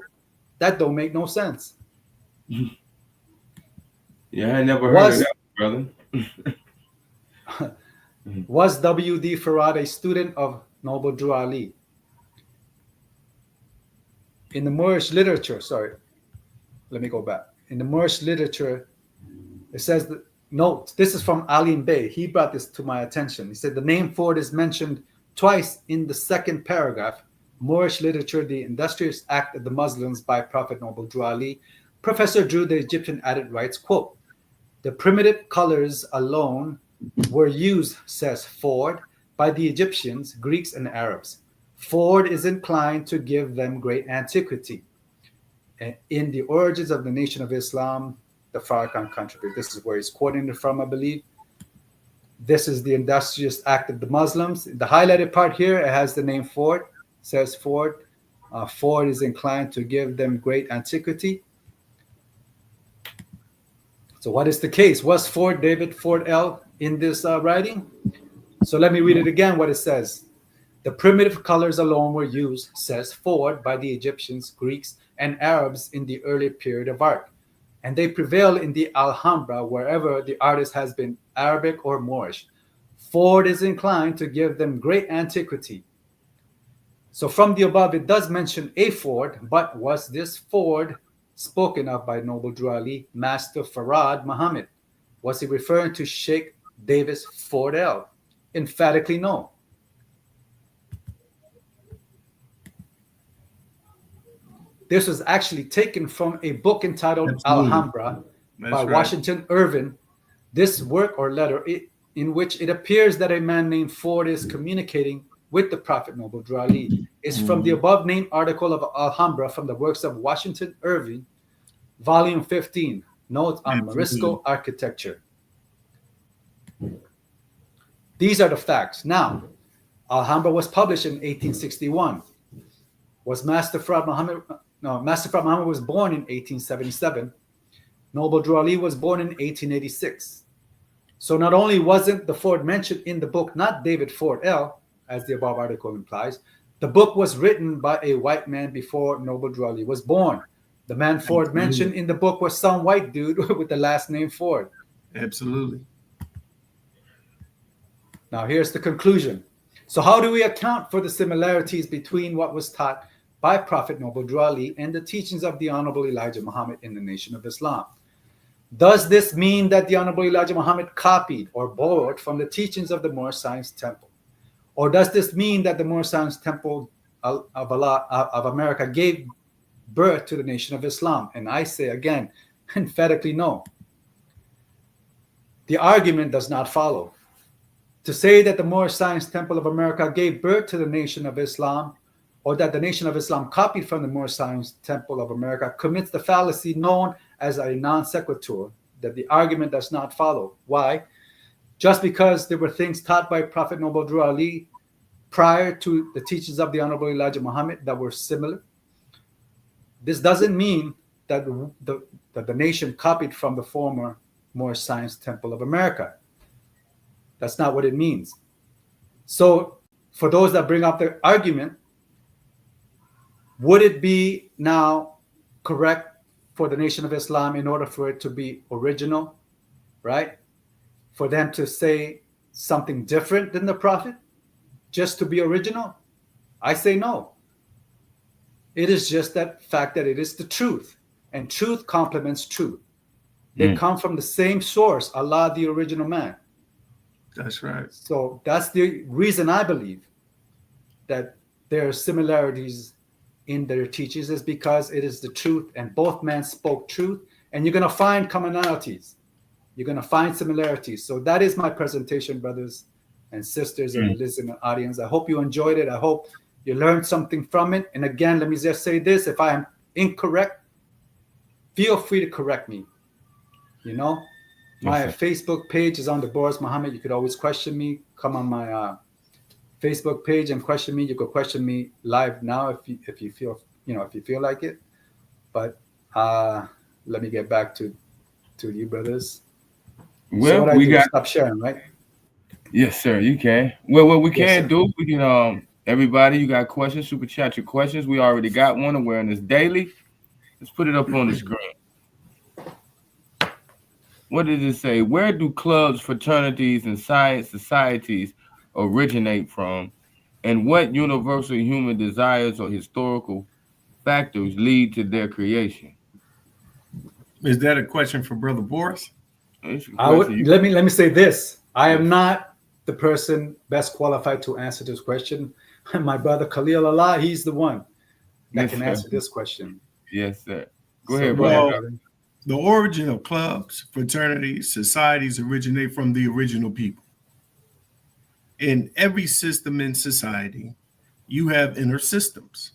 B: That don't make no sense.
A: Yeah, I never heard of that, brother.
B: Was W.D. Farad a student of Noble Drew Ali? In the Moorish literature, let me go back. In the Moorish literature, it says that, note, this is from Alim Bey. He brought this to my attention. He said the name Ford is mentioned twice in the second paragraph. Moorish literature, the industrious act of the Muslims by Prophet Noble Drew Ali. Professor Drew, the Egyptian added, writes, quote, the primitive colors alone were used, says Ford, by the Egyptians, Greeks, and Arabs. Ford is inclined to give them great antiquity. In the origins of the Nation of Islam, the Farrakhan contribute. This is where he's quoting it from, I believe. This is the industrious act of the Muslims. The highlighted part here, it has the name Ford, says Ford. Ford is inclined to give them great antiquity. So what is the case? Was Ford, David Ford L, in this writing? So let me read it again, what it says. The primitive colors alone were used, says Ford, by the Egyptians, Greeks, and Arabs in the early period of art. And they prevail in the Alhambra wherever the artist has been Arabic or Moorish. Ford is inclined to give them great antiquity. So from the above, it does mention a Ford, but was this Ford spoken of by Noble Drew Ali, Master Farad Muhammad? Was he referring to Sheikh Davis Ford L? Emphatically no. This was actually taken from a book entitled
C: Absolutely.
B: Alhambra by
C: Right.
B: Washington Irving. This work or letter in which it appears that a man named Ford is communicating with the Prophet Noble Drew Ali is from the above named article of Alhambra from the works of Washington Irving, volume 15, Notes on Morisco Architecture. These are the facts. Now, Alhambra was published in 1861. Master Farad Muhammad was born in 1877. Noble Drew Ali was born in 1886. So not only wasn't the Ford mentioned in the book, not David Ford L, as the above article implies, the book was written by a white man before Noble Drew Ali was born. The man Ford mentioned in the book was some white dude with the last name Ford.
C: Absolutely.
B: Now here's the conclusion. So how do we account for the similarities between what was taught by Prophet Noble Drew Ali and the teachings of the Honorable Elijah Muhammad in the Nation of Islam? Does this mean that the Honorable Elijah Muhammad copied or borrowed from the teachings of the Moorish Science Temple? Or does this mean that the Moorish Science Temple of America gave birth to the Nation of Islam? And I say again, emphatically no. The argument does not follow. To say that the Moorish Science Temple of America gave birth to the Nation of Islam, or that the Nation of Islam copied from the Moorish Science Temple of America, commits the fallacy known as a non sequitur, that the argument does not follow. Why? Just because there were things taught by Prophet Noble Drew Ali prior to the teachings of the Honorable Elijah Muhammad that were similar, this doesn't mean that the nation copied from the former Moorish Science Temple of America. That's not what it means. So for those that bring up the argument, would it be now correct for the Nation of Islam, in order for it to be original, right? For them to say something different than the Prophet, just to be original? I say no. It is just that fact that it is the truth, and truth complements truth. They come from the same source, Allah, the original man.
C: That's right.
B: So that's the reason I believe that there are similarities in their teachings, is because it is the truth, and both men spoke truth, and you're going to find commonalities. You're going to find similarities. So that is my presentation, brothers and sisters in the listening audience. I hope you enjoyed it. I hope you learned something from it. And again, let me just say this. If I am incorrect, feel free to correct me. You know, my Facebook page is on the Boris Muhammad. You could always question me. Come on my Facebook page and question me. You could question me live now if you feel, if you feel like it. But let me get back to you, brothers.
A: Well,
B: so we got stop sharing, right?
A: Yes, sir. You can. Well, what we can do, we can everybody, you got questions, super chat your questions. We already got one, Awareness Daily. Let's put it up on the screen. What does it say? Where do clubs, fraternities, and science societies originate from? And what universal human desires or historical factors lead to their creation?
C: Is that a question for Brother Boris?
B: Let me say this. I am not the person best qualified to answer this question. My brother Khalil Allah, he's the one that can answer this question.
A: Yes, sir. Go ahead, brother.
C: The origin of clubs, fraternities, societies originate from the original people. In every system in society, you have inner systems.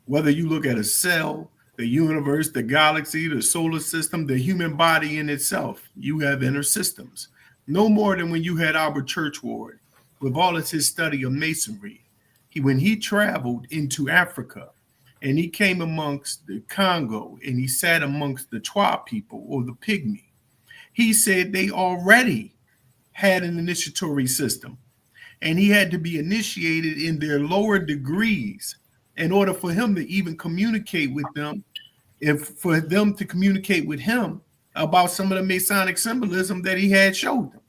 C: Whether you look at a cell, the universe, the galaxy, the solar system, the human body in itself, you have inner systems. No more than when you had Albert Churchward with all of his study of masonry. When he traveled into Africa and he came amongst the Congo and he sat amongst the Twa people or the Pygmy, he said they already had an initiatory system and he had to be initiated in their lower degrees in order for him to even communicate with them, for them to communicate with him about some of the Masonic symbolism that he had showed them.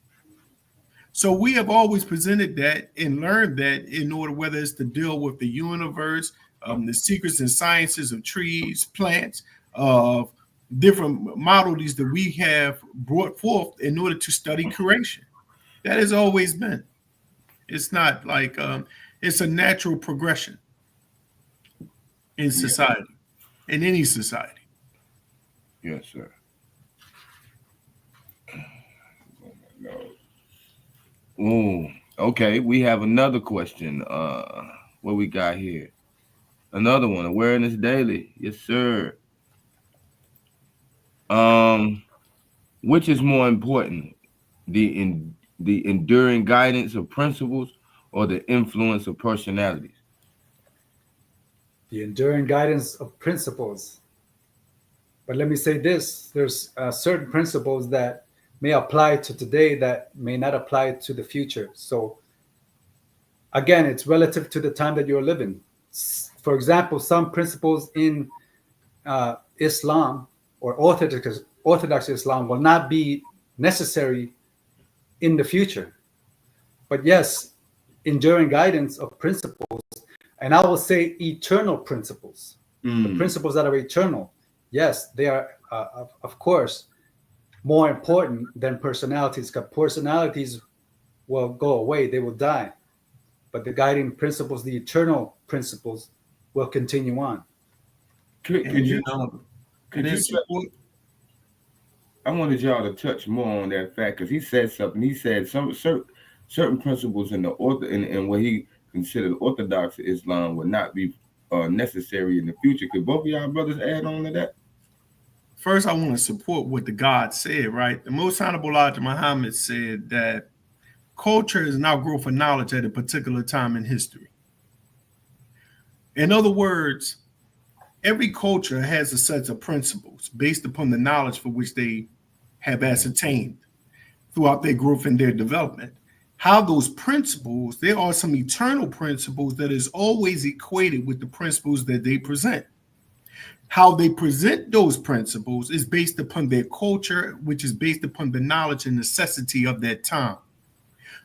C: So we have always presented that and learned that in order, whether it's to deal with the universe, the secrets and sciences of trees, plants, of different modalities that we have brought forth in order to study creation. That has always been. It's not like it's a natural progression in society, in any society.
A: Yes, sir. Ooh, okay. We have another question. What we got here? Another one. Awareness Daily. Yes, sir. Which is more important, the enduring guidance of principles or the influence of personalities?
B: The enduring guidance of principles. But let me say this: there's certain principles that may apply to today that may not apply to the future. So again, it's relative to the time that you're living. For example, some principles in Islam or Orthodox Islam will not be necessary in the future. But yes, enduring guidance of principles, and I will say eternal principles, the principles that are eternal, yes, they are, of course, more important than personalities, because personalities will go away, they will die. But the guiding principles, the eternal principles, will continue on.
A: I wanted y'all to touch more on that fact, because he said something. He said some certain principles in what he considered Orthodox Islam would not be necessary in the future. Could both of y'all brothers add on to that?
C: First, I want to support what the God said, right? The Most Honorable Elijah Muhammad said that culture is an outgrowth of knowledge at a particular time in history. In other words, every culture has a set of principles based upon the knowledge for which they have ascertained throughout their growth and their development. How those principles, there are some eternal principles that is always equated with the principles that they present. How they present those principles is based upon their culture, which is based upon the knowledge and necessity of that time.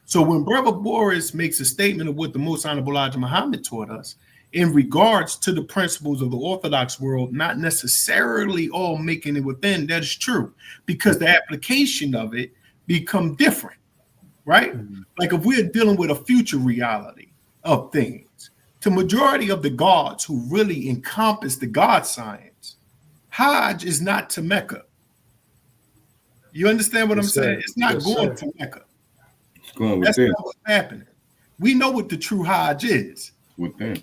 C: So when Brother Boris makes a statement of what the Most Honorable Elijah Muhammad taught us in regards to the principles of the Orthodox world, not necessarily all making it within, that is true, because the application of it become different, right? Like if we're dealing with a future reality of things, the majority of the gods who really encompass the God science, Hajj is not to Mecca. You understand what I'm
B: Yes,
C: saying?
B: sir.
C: It's not
B: Yes,
C: going
B: sir.
C: to Mecca.
A: It's going
C: That's
A: within.
C: not what's happening. We know what the true Hajj is.
A: Within.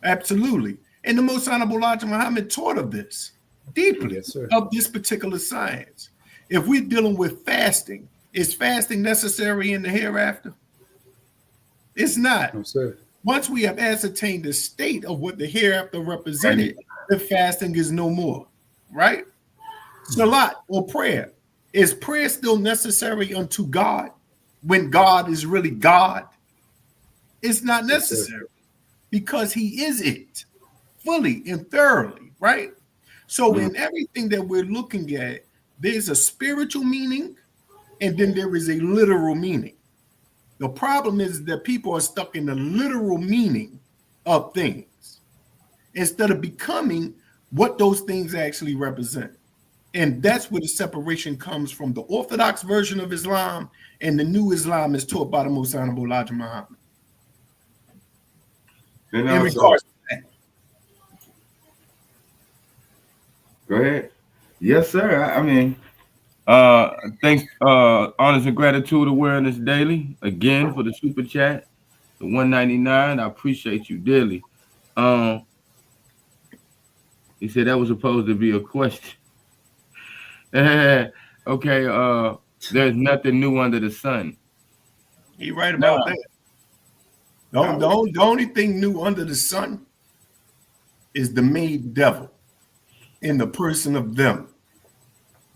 C: Absolutely. And the Most Honorable Elijah Muhammad taught of this deeply,
B: Yes, sir.
C: of this particular science. If we're dealing with fasting, is fasting necessary in the hereafter? It's not.
B: No, sir.
C: Once we have ascertained the state of what the hereafter represented, the fasting is no more, right? Salat or prayer. Is prayer still necessary unto God when God is really God? It's not necessary because he is it fully and thoroughly, right? So in everything that we're looking at, there's a spiritual meaning and then there is a literal meaning. The problem is that people are stuck in the literal meaning of things instead of becoming what those things actually represent. And that's where the separation comes from the Orthodox version of Islam and the new Islam is taught by the Most Honorable Elijah Muhammad.
A: And
C: In
A: also,
C: regards to that.
A: go ahead. Yes, sir. I mean, thanks, honors and gratitude awareness daily again for the super chat, the 199. I appreciate you dearly. He said that was supposed to be a question. Okay, there's nothing new under the sun.
C: You're right about that. The only thing new under the sun is the made devil in the person of them.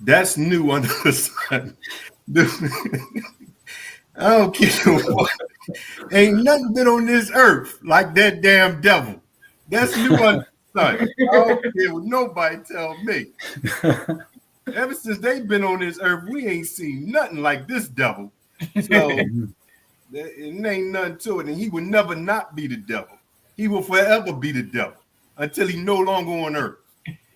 C: That's new under the sun. I don't care what. Ain't nothing been on this earth like that damn devil. That's new under the sun. I don't care what nobody tell me. Ever since they've been on this earth, we ain't seen nothing like this devil. So it ain't nothing to it, and he will never not be the devil. He will forever be the devil until he no longer on earth.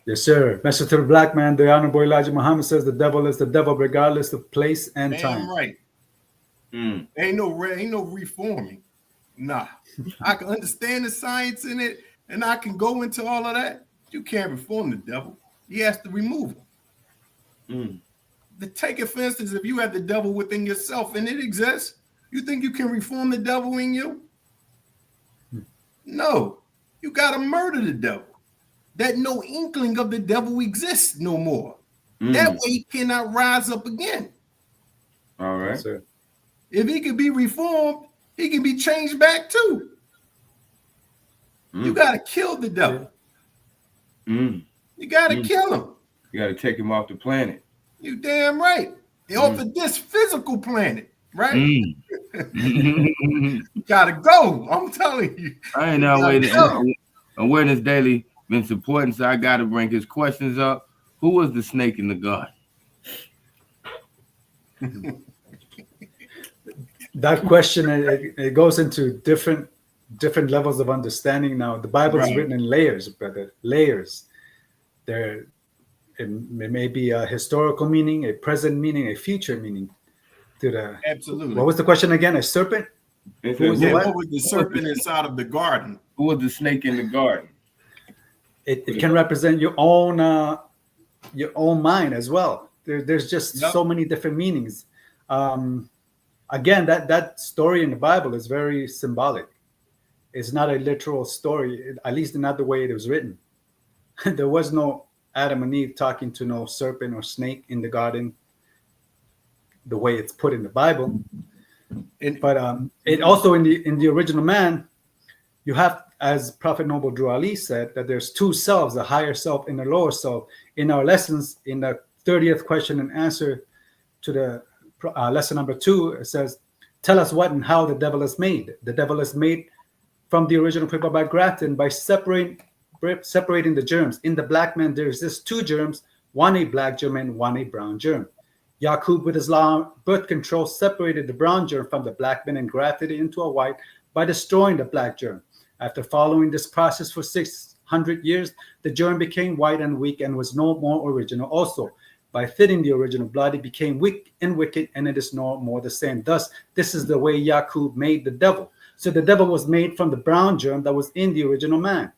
B: Yes, sir. Message to the black man, the Honorable Elijah Muhammad says the devil is the devil regardless of place and time.
C: Damn right. Ain't no reforming. Nah. I can understand the science in it, and I can go into all of that. You can't reform the devil. He has to remove him. Take it, for instance, if you have the devil within yourself and it exists, you think you can reform the devil in you? No. You got to murder the devil. That no inkling of the devil exists no more. That way he cannot rise up again.
A: All right.
B: Yes, sir.
C: If he can be reformed, he can be changed back too. You got to kill the devil. You got to kill him.
A: You got to take him off the planet.
C: You damn right. Off of this physical planet, right? You got to go. I'm telling you.
A: I ain't know waiting. Awareness Daily been supporting, so I got to bring his questions up. Who was the snake in the garden?
B: That question, it goes into different levels of understanding. Now, the Bible is written in layers, brother. Layers. It may be a historical meaning, a present meaning, a future meaning.
C: Absolutely.
B: What was the question again? A serpent?
C: What was the serpent inside of the garden?
A: Who was the snake in the garden?
B: It can represent your own mind as well. There's just so many different meanings. Again, that story in the Bible is very symbolic. It's not a literal story, at least not the way it was written. There was no Adam and Eve talking to no serpent or snake in the garden the way it's put in the Bible. But it also in the original man, you have, as Prophet Noble Drew Ali said, that there's two selves, the higher self and the lower self. In our lessons, in the 30th question and answer to the lesson number 2, it says, tell us what and how the devil is made. The devil is made from the original people by grafting, by separating the germs. In the black man, there exists 2 germs, one a black germ and one a brown germ. Yaqub, with his law birth control, separated the brown germ from the black man and grafted it into a white by destroying the black germ. After following this process for 600 years, the germ became white and weak and was no more original. Also, by fitting the original blood, it became weak and wicked, and it is no more the same. Thus, this is the way Yaqub made the devil. So the devil was made from the brown germ that was in the original man.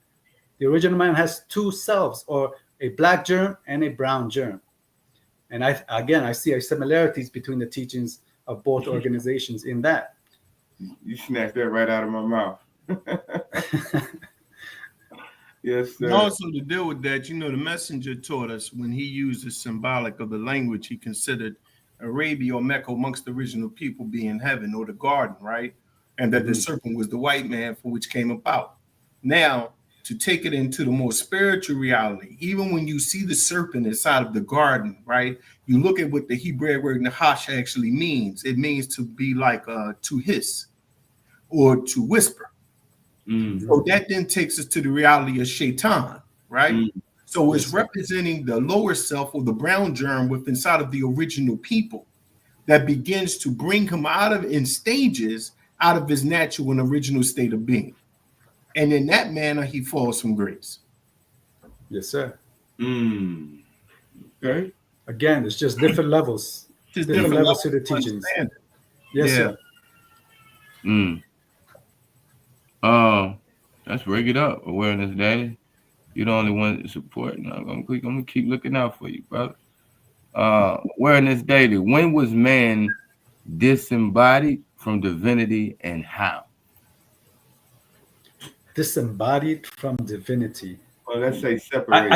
B: The original man has 2 selves, or a black germ and a brown germ. And I see similarities between the teachings of both organizations in that.
A: You snatched that right out of my mouth. Yes, sir.
C: And also to deal with that, the messenger taught us when he used the symbolic of the language, he considered Arabia or Mecca amongst the original people being heaven or the garden, right? And that the serpent was the white man for which came about. Now, to take it into the more spiritual reality, even when you see the serpent inside of the garden, right? You look at what the Hebrew word nahash actually means. It means to be like to hiss or to whisper. So that then takes us to the reality of shaitan, right? So it's representing the lower self or the brown germ within inside of the original people that begins to bring him out of in stages out of his natural and original state of being. And in that manner, he falls from grace.
B: Yes, sir.
A: Okay.
B: Again, it's just different levels.
C: Just
B: different levels to the teachings. Yes, sir.
A: Let's break it up. Awareness Day. You're the only one to support. Now I'm gonna keep looking out for you, brother. Awareness Daily. When was man disembodied from divinity and how?
B: Disembodied from divinity.
A: Well, let's say separated.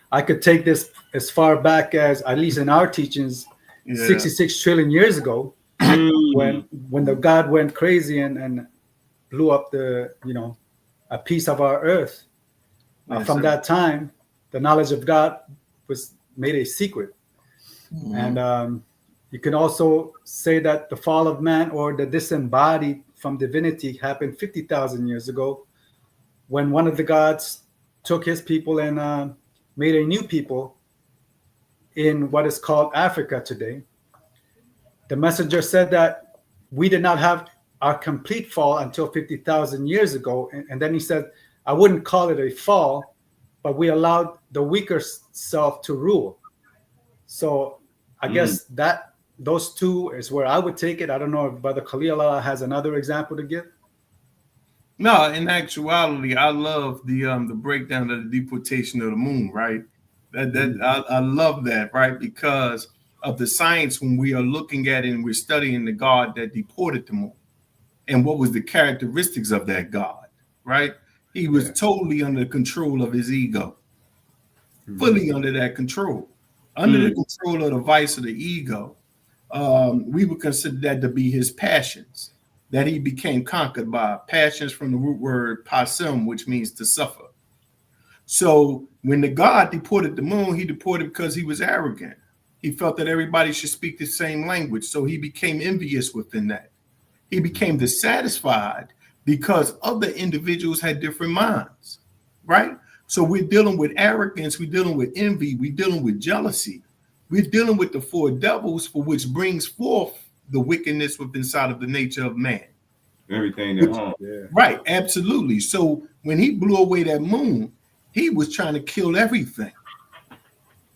B: I could take this as far back as, at least in our teachings, 66 trillion years ago, when the God went crazy and blew up a piece of our earth. From that time, the knowledge of God was made a secret. And you can also say that the fall of man, or the disembodied from divinity, happened 50,000 years ago, when one of the gods took his people and made a new people in what is called Africa today. The messenger said that we did not have our complete fall until 50,000 years ago. And then he said, I wouldn't call it a fall, but we allowed the weaker self to rule. So I guess that those two is where I would take it. I don't know if Brother Khalil has another example to give.
C: No, in actuality, I love the breakdown of the deportation of the moon, right? I love that, right? Because of the science when we are looking at it and we're studying the God that deported the moon and what was the characteristics of that God, right? He was totally under the control of his ego, fully under that control, under the control of the vice of the ego. We would consider that to be his passions, that he became conquered by. Passions from the root word pasum, which means to suffer. So when the God deported the moon, he deported because he was arrogant. He felt that everybody should speak the same language. So he became envious within that. He became dissatisfied because other individuals had different minds, right? So we're dealing with arrogance, we're dealing with envy, we're dealing with jealousy. We're dealing with the four devils, for which brings forth the wickedness within inside of the nature of man.
A: Everything that harm.
C: Right, absolutely. So when he blew away that moon, he was trying to kill everything.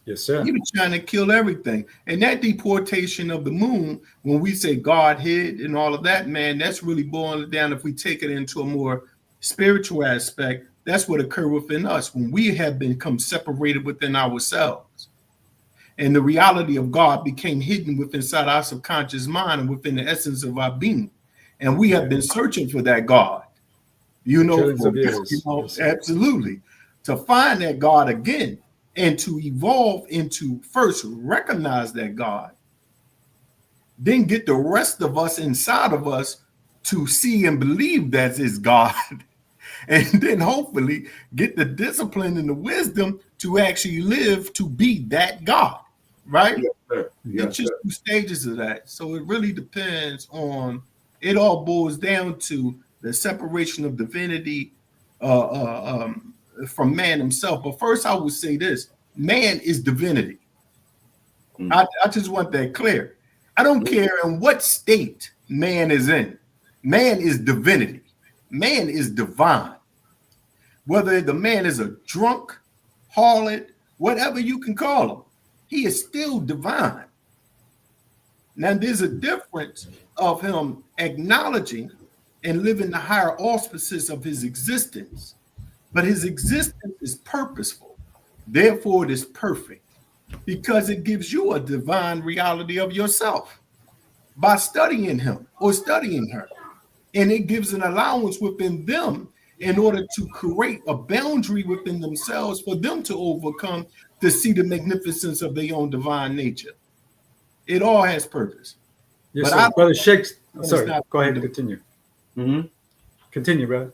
B: Yes, sir.
C: He was trying to kill everything. And that deportation of the moon, when we say Godhead and all of that, man, that's really boiling it down. If we take it into a more spiritual aspect, that's what occurred within us when we have become separated within ourselves. And the reality of God became hidden within inside our subconscious mind and within the essence of our being. And we have been searching for that God, absolutely, to find that God again and to evolve into first recognize that God, then get the rest of us inside of us to see and believe that is God. And then hopefully get the discipline and the wisdom to actually live to be that God, right?
A: Yes, sir. Yes,
C: it's just 2 stages of that. So it really depends on, it all boils down to the separation of divinity from man himself. But first I would say this, man is divinity. I just want that clear. I don't care in what state man is in. Man is divinity. Man is divine. Whether the man is a drunk, harlot, whatever you can call him, he is still divine. Now, there's a difference of him acknowledging and living the higher auspices of his existence, but his existence is purposeful. Therefore, it is perfect. because it gives you a divine reality of yourself by studying him or studying her. And it gives an allowance within them in order to create a boundary within themselves for them to overcome to see the magnificence of their own divine nature. It all has purpose.
B: Yes,
C: But
B: sir.
C: I
B: Brother Shakes.
C: it's
B: Sorry,
C: not
B: go ahead and
C: fundamental.
B: continue. Continue, brother.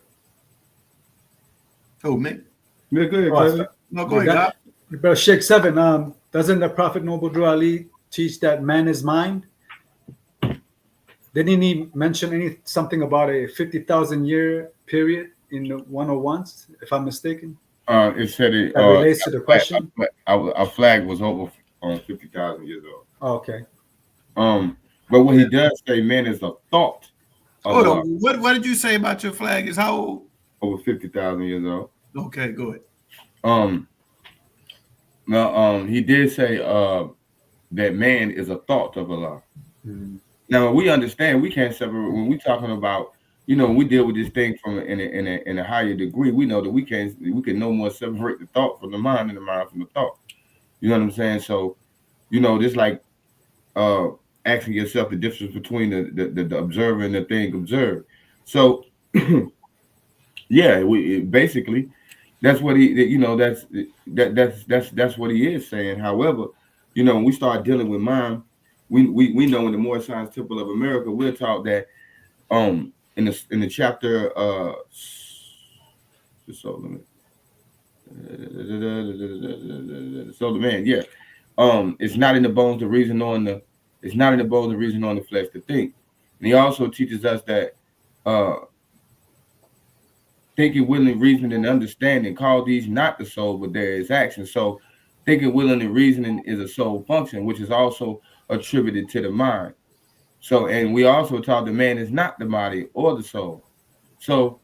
C: Oh, man.
A: Yeah, go ahead,
B: Oh, I
A: Kevin.
B: thought-
C: No, go ahead,
B: that-
C: God.
B: Brother Sheikh 7, doesn't the Prophet Noble Drew Ali teach that man is mind? Didn't he mention something about a 50,000 year period in the 101s, if I'm mistaken?
A: It said it.
B: That relates to the question.
A: Our flag was over 50,000 years old.
B: Oh, okay.
A: But what he does say, man, is a thought of
C: Hold
A: Allah,
C: on. What did you say about your flag? Is how old?
A: over 50,000 years old.
C: Okay, go ahead.
A: Now, he did say that man is a thought of Allah.
B: Mm.
A: Now we understand we can't separate when we're talking about, we deal with this thing from in a higher degree. We know that we can no more separate the thought from the mind and the mind from the thought. You know what I'm saying? So, just like asking yourself the difference between the observer and the thing observed. So, yeah, basically that's what that's what he is saying. However, when we start dealing with mind, we know in the Moorish Science Temple of America, we're taught that in the chapter the soul limit. So the man, yeah. It's not in the bones to reason on the flesh to think. And he also teaches us that thinking, willing, reasoning, and understanding, call these not the soul, but there is action. So thinking, willing, and reasoning is a soul function, which is also attributed to the mind. So, and we also taught the man is not the body or the soul. So,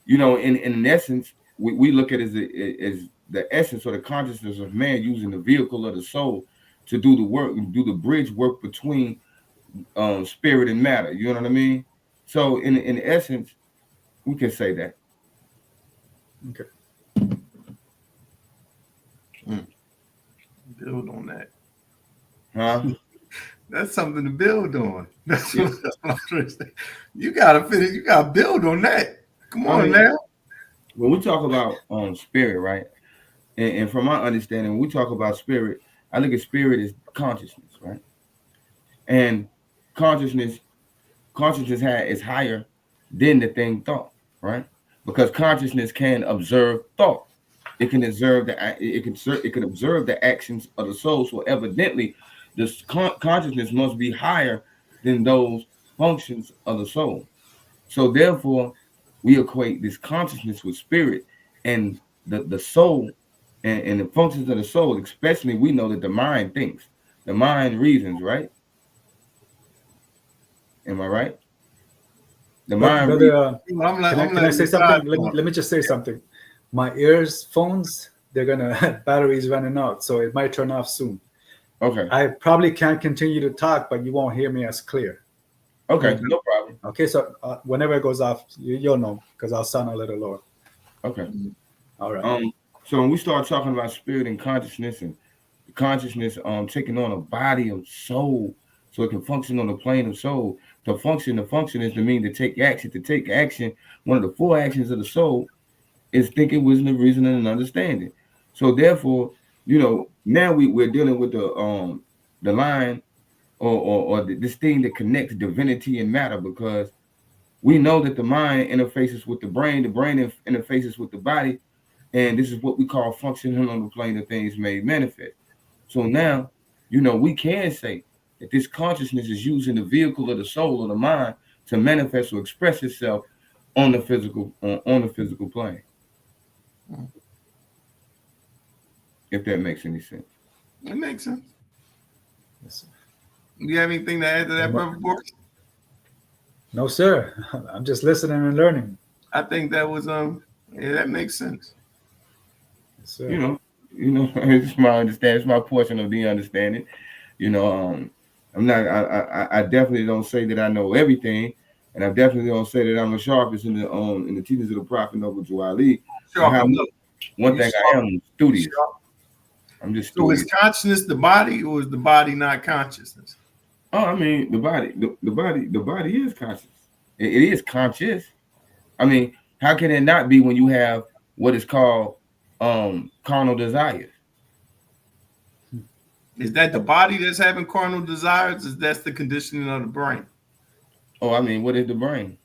A: in essence, we look at it as the essence or the consciousness of man using the vehicle of the soul to do the work and do the bridge work between spirit and matter. You know what I mean? So, in essence, we can say that.
B: Okay.
C: Build on that.
A: Huh?
C: That's something to build on. That's what I'm trying to say. You gotta finish. You gotta build on that. Come on now.
A: When we talk about spirit, right? And from my understanding, when we talk about spirit, I look at spirit as consciousness, right? And consciousness is higher than the thing thought, right? Because consciousness can observe thought. It can observe it can observe the actions of the soul. So evidently, this consciousness must be higher than those functions of the soul. So therefore, we equate this consciousness with spirit and the soul and the functions of the soul. Especially, we know that the mind thinks, the mind reasons, right? Am I right? The mind.
B: Brother,
C: I'm
B: can I say something? Let me just say something. My phones, they're gonna batteries running out, so it might turn off soon.
A: Okay.
B: I probably can't continue to talk, but you won't hear me as clear.
A: Okay, no problem.
B: Okay, so whenever it goes off, you'll know because I'll sound a little lower.
A: Okay.
B: All right.
A: So when we start talking about spirit and consciousness taking on a body of soul, so it can function on the plane of soul. The function is to mean to take action. To take action, one of the four actions of the soul is thinking, wisdom, reasoning, and understanding. So therefore, now we're dealing with the line or this thing that connects divinity and matter, because we know that the mind interfaces with the brain interfaces with the body, and this is what we call functioning on the plane of things made manifest. So now, we can say that this consciousness is using the vehicle of the soul or the mind to manifest or express itself on the physical plane. If that makes any sense.
C: It makes sense.
B: Yes, sir.
C: Do you have anything to add to that, Brother Boris?
B: No, sir. I'm just listening and learning.
C: I think that was that makes sense.
B: Yes, sir.
A: It's my understanding. It's my portion of the understanding. I'm not. I definitely don't say that I know everything, and I definitely don't say that I'm the sharpest in the teachings of the Prophet Noble Drew Ali.
C: Sure.
A: One thing I am studious. I'm just
C: So is consciousness the body, or is the body not consciousness?
A: Oh, I mean, the body is conscious. It is conscious. I mean, how can it not be when you have what is called carnal desires?
C: Is that the body that's having carnal desires? Is that's the conditioning of the brain?
A: Oh, I mean, what is the brain?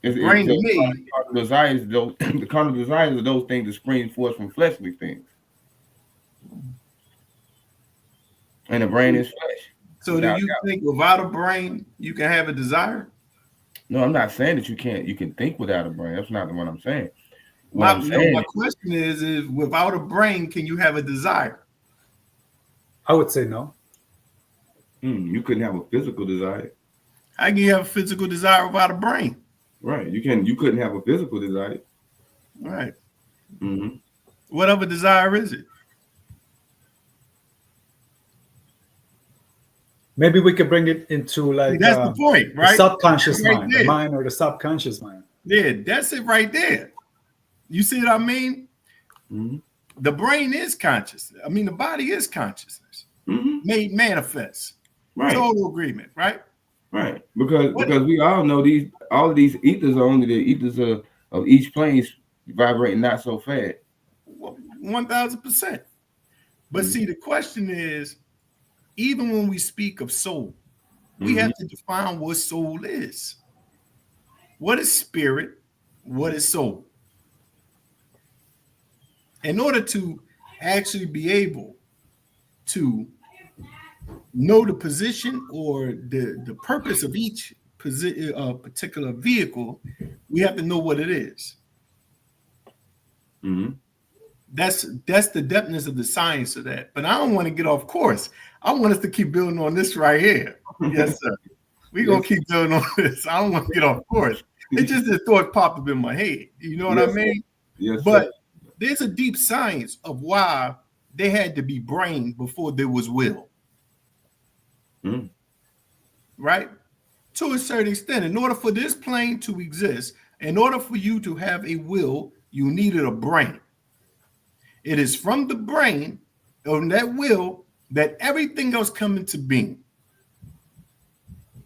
C: The brain to me,
A: carnal desires, the carnal desires are those things that spring forth from fleshly things. And the brain is flesh.
C: So do you think without a brain you can have a desire?
A: No, I'm not saying that you can't. You can think without a brain. That's not what I'm saying.
C: My question is without a brain, can you have a desire?
B: I would say no.
A: You couldn't have a physical desire.
C: How can you have a physical desire without a brain?
A: Right. You couldn't have a physical desire.
C: Right.
A: Mm-hmm.
C: What other desire is it?
B: Maybe we could bring it into like
C: that's the point, right?
B: The subconscious mind,
C: there.
B: the mind or the subconscious mind.
C: Yeah, that's it right there. You see what I mean?
A: Mm-hmm.
C: The brain is conscious. I mean, the body is consciousness made manifest.
A: Right.
C: Total agreement, right?
A: Right. Because we all know all of these ethers are only the ethers of each plane vibrating not so fast.
C: 1000%. But see, the question is, even when we speak of soul, we have to define what soul is. What is spirit? What is soul? In order to actually be able to know the position or the purpose of each particular vehicle, we have to know what it is. That's the depthness of the science of that. But I don't want to get off course. I want us to keep building on this right here. Yes, sir. We're going to keep building on this. I don't want to get off course. It's just a thought popped up in my head. You know what I mean?
A: Yes,
C: but there's a deep science of why there had to be brain before there was will. Right? To a certain extent, in order for this plane to exist, in order for you to have a will, you needed a brain. It is from the brain, on that will, that everything else comes into being.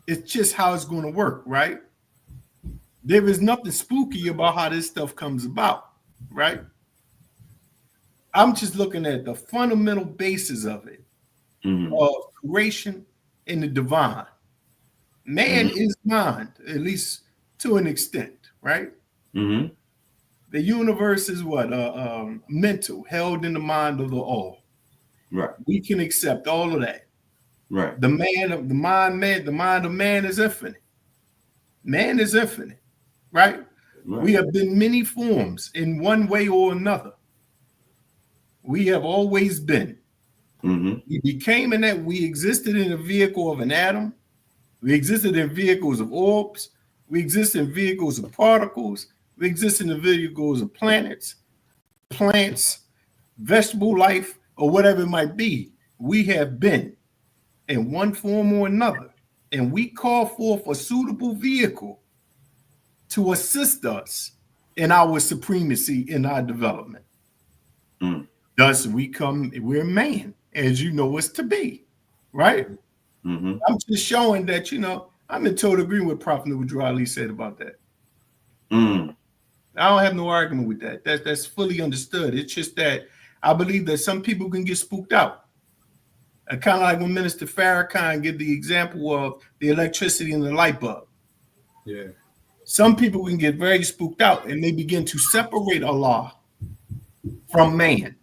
C: It's just how it's going to work, right? There is nothing spooky about how this stuff comes about, right? I'm just looking at the fundamental basis of it, of creation and the divine. Man is mind, at least to an extent, right? The universe is what? Mental, held in the mind of the all.
A: Right.
C: We can accept all of that.
A: Right.
C: The mind of man is infinite. Man is infinite, right? We have been many forms in one way or another. We have always been. We became in that we existed in a vehicle of an atom. We existed in vehicles of orbs. We exist in vehicles of particles. We exist in the vehicles of planets, plants, vegetable life, or whatever it might be. We have been in one form or another, and we call forth a suitable vehicle to assist us in our supremacy in our development. Thus, we're man, as you know us to be, right? I'm just showing that, I'm in total agreement with Prophet Nubu Ali said about that. I don't have no argument with that. That's fully understood. It's just that I believe that some people can get spooked out. Kind of like when Minister Farrakhan give the example of the electricity and the light bulb.
B: Yeah.
C: Some people can get very spooked out and they begin to separate Allah from man.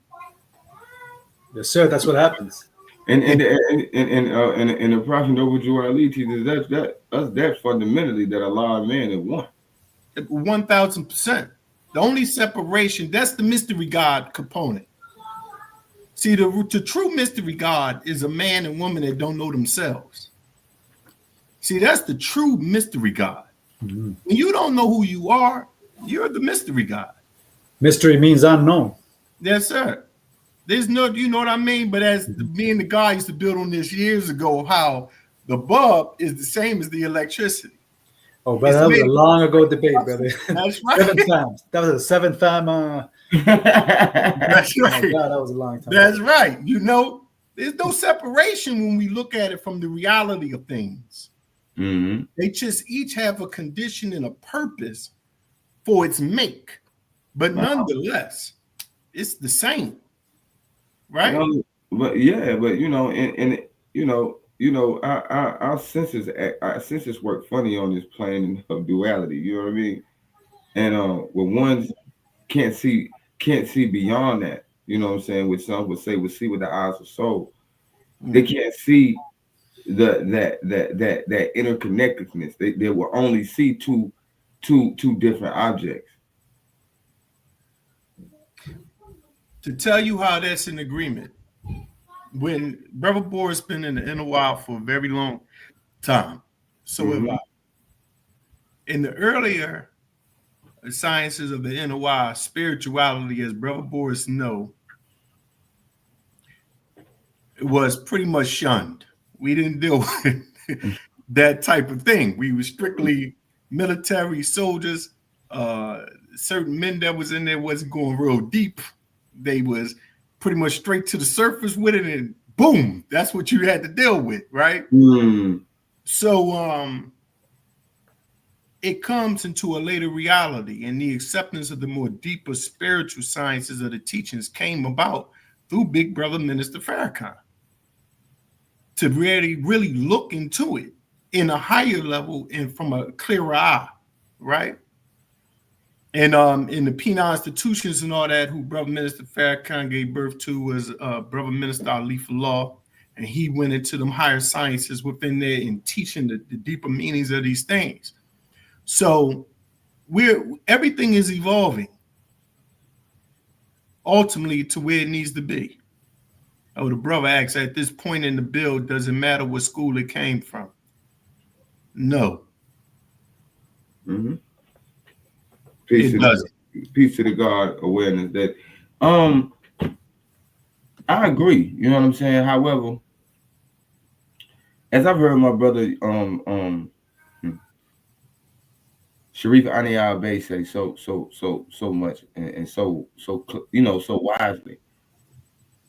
B: Yes, sir. That's what happens.
A: And the Prophet Nubu Ali teaches that fundamentally that Allah and man is one.
C: 1000%. The only separation, that's the mystery God component. See, the true mystery God is a man and woman that don't know themselves. See, that's the true mystery God. When you don't know who you are, you're the mystery God.
B: Mystery means unknown.
C: Yes, sir. There's no, you know what I mean? But as me and the guy used to build on this years ago, how the bulb is the same as the electricity.
B: Oh, brother, that was a long ago debate, brother.
C: That's right.
B: 7 times. That was a 7th time.
C: That's
B: Oh my
C: right.
B: God, that was a long time.
C: That's right. You know, there's no separation when we look at it from the reality of things.
A: Mm-hmm.
C: They just each have a condition and a purpose for its make, but nonetheless, it's the same, right?
A: But you know, and you know, our senses work funny on this plane of duality. You know what I mean? And when one can't see beyond that, you know what I'm saying? Which some would say would see with the eyes of soul. They can't see that interconnectedness. They will only see two different objects.
C: To tell you how that's in agreement, when Brother Boris been in the inner wild for a very long time, so have I. In the earlier sciences of the inner wild, spirituality, as Brother Boris know, it was pretty much shunned. We didn't deal with that type of thing. We were strictly military soldiers. Certain men that was in there wasn't going real deep. They was pretty much straight to the surface with it, and boom, that's what you had to deal with, right? So it comes into a later reality, and the acceptance of the more deeper spiritual sciences of the teachings came about through Big Brother Minister Farrakhan, to really look into it in a higher level and from a clearer eye, right? And in the penal institutions and all that, who Brother Minister Farrakhan gave birth to was Brother Minister Ali Law, and he went into them higher sciences within there and teaching the deeper meanings of these things. So everything is evolving ultimately to where it needs to be. Oh, the brother asks, at this point in the build, does it matter what school it came from? No.
A: Peace to the God awareness that I agree, you know what I'm saying? However, as I've heard my brother Sharif Aniyah Bey say so much and so you know, so wisely,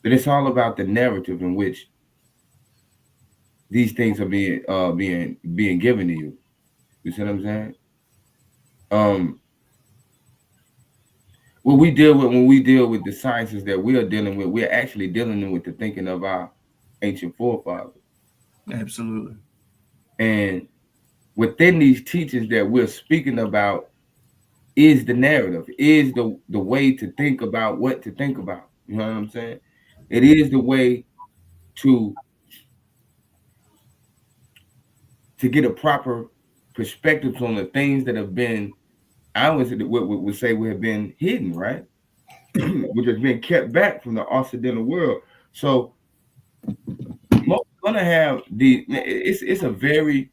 A: that it's all about the narrative in which these things are being given to you. You see what I'm saying? When we deal with the sciences that we are dealing with, we're actually dealing with the thinking of our ancient forefathers.
C: Absolutely.
A: And within these teachings that we're speaking about is the narrative, is the way to think about what to think about. You know what I'm saying? It is the way to get a proper perspective on the things that have been, I would say would have been hidden, right? Which has been kept back from the Occidental world. So most gonna have it takes a very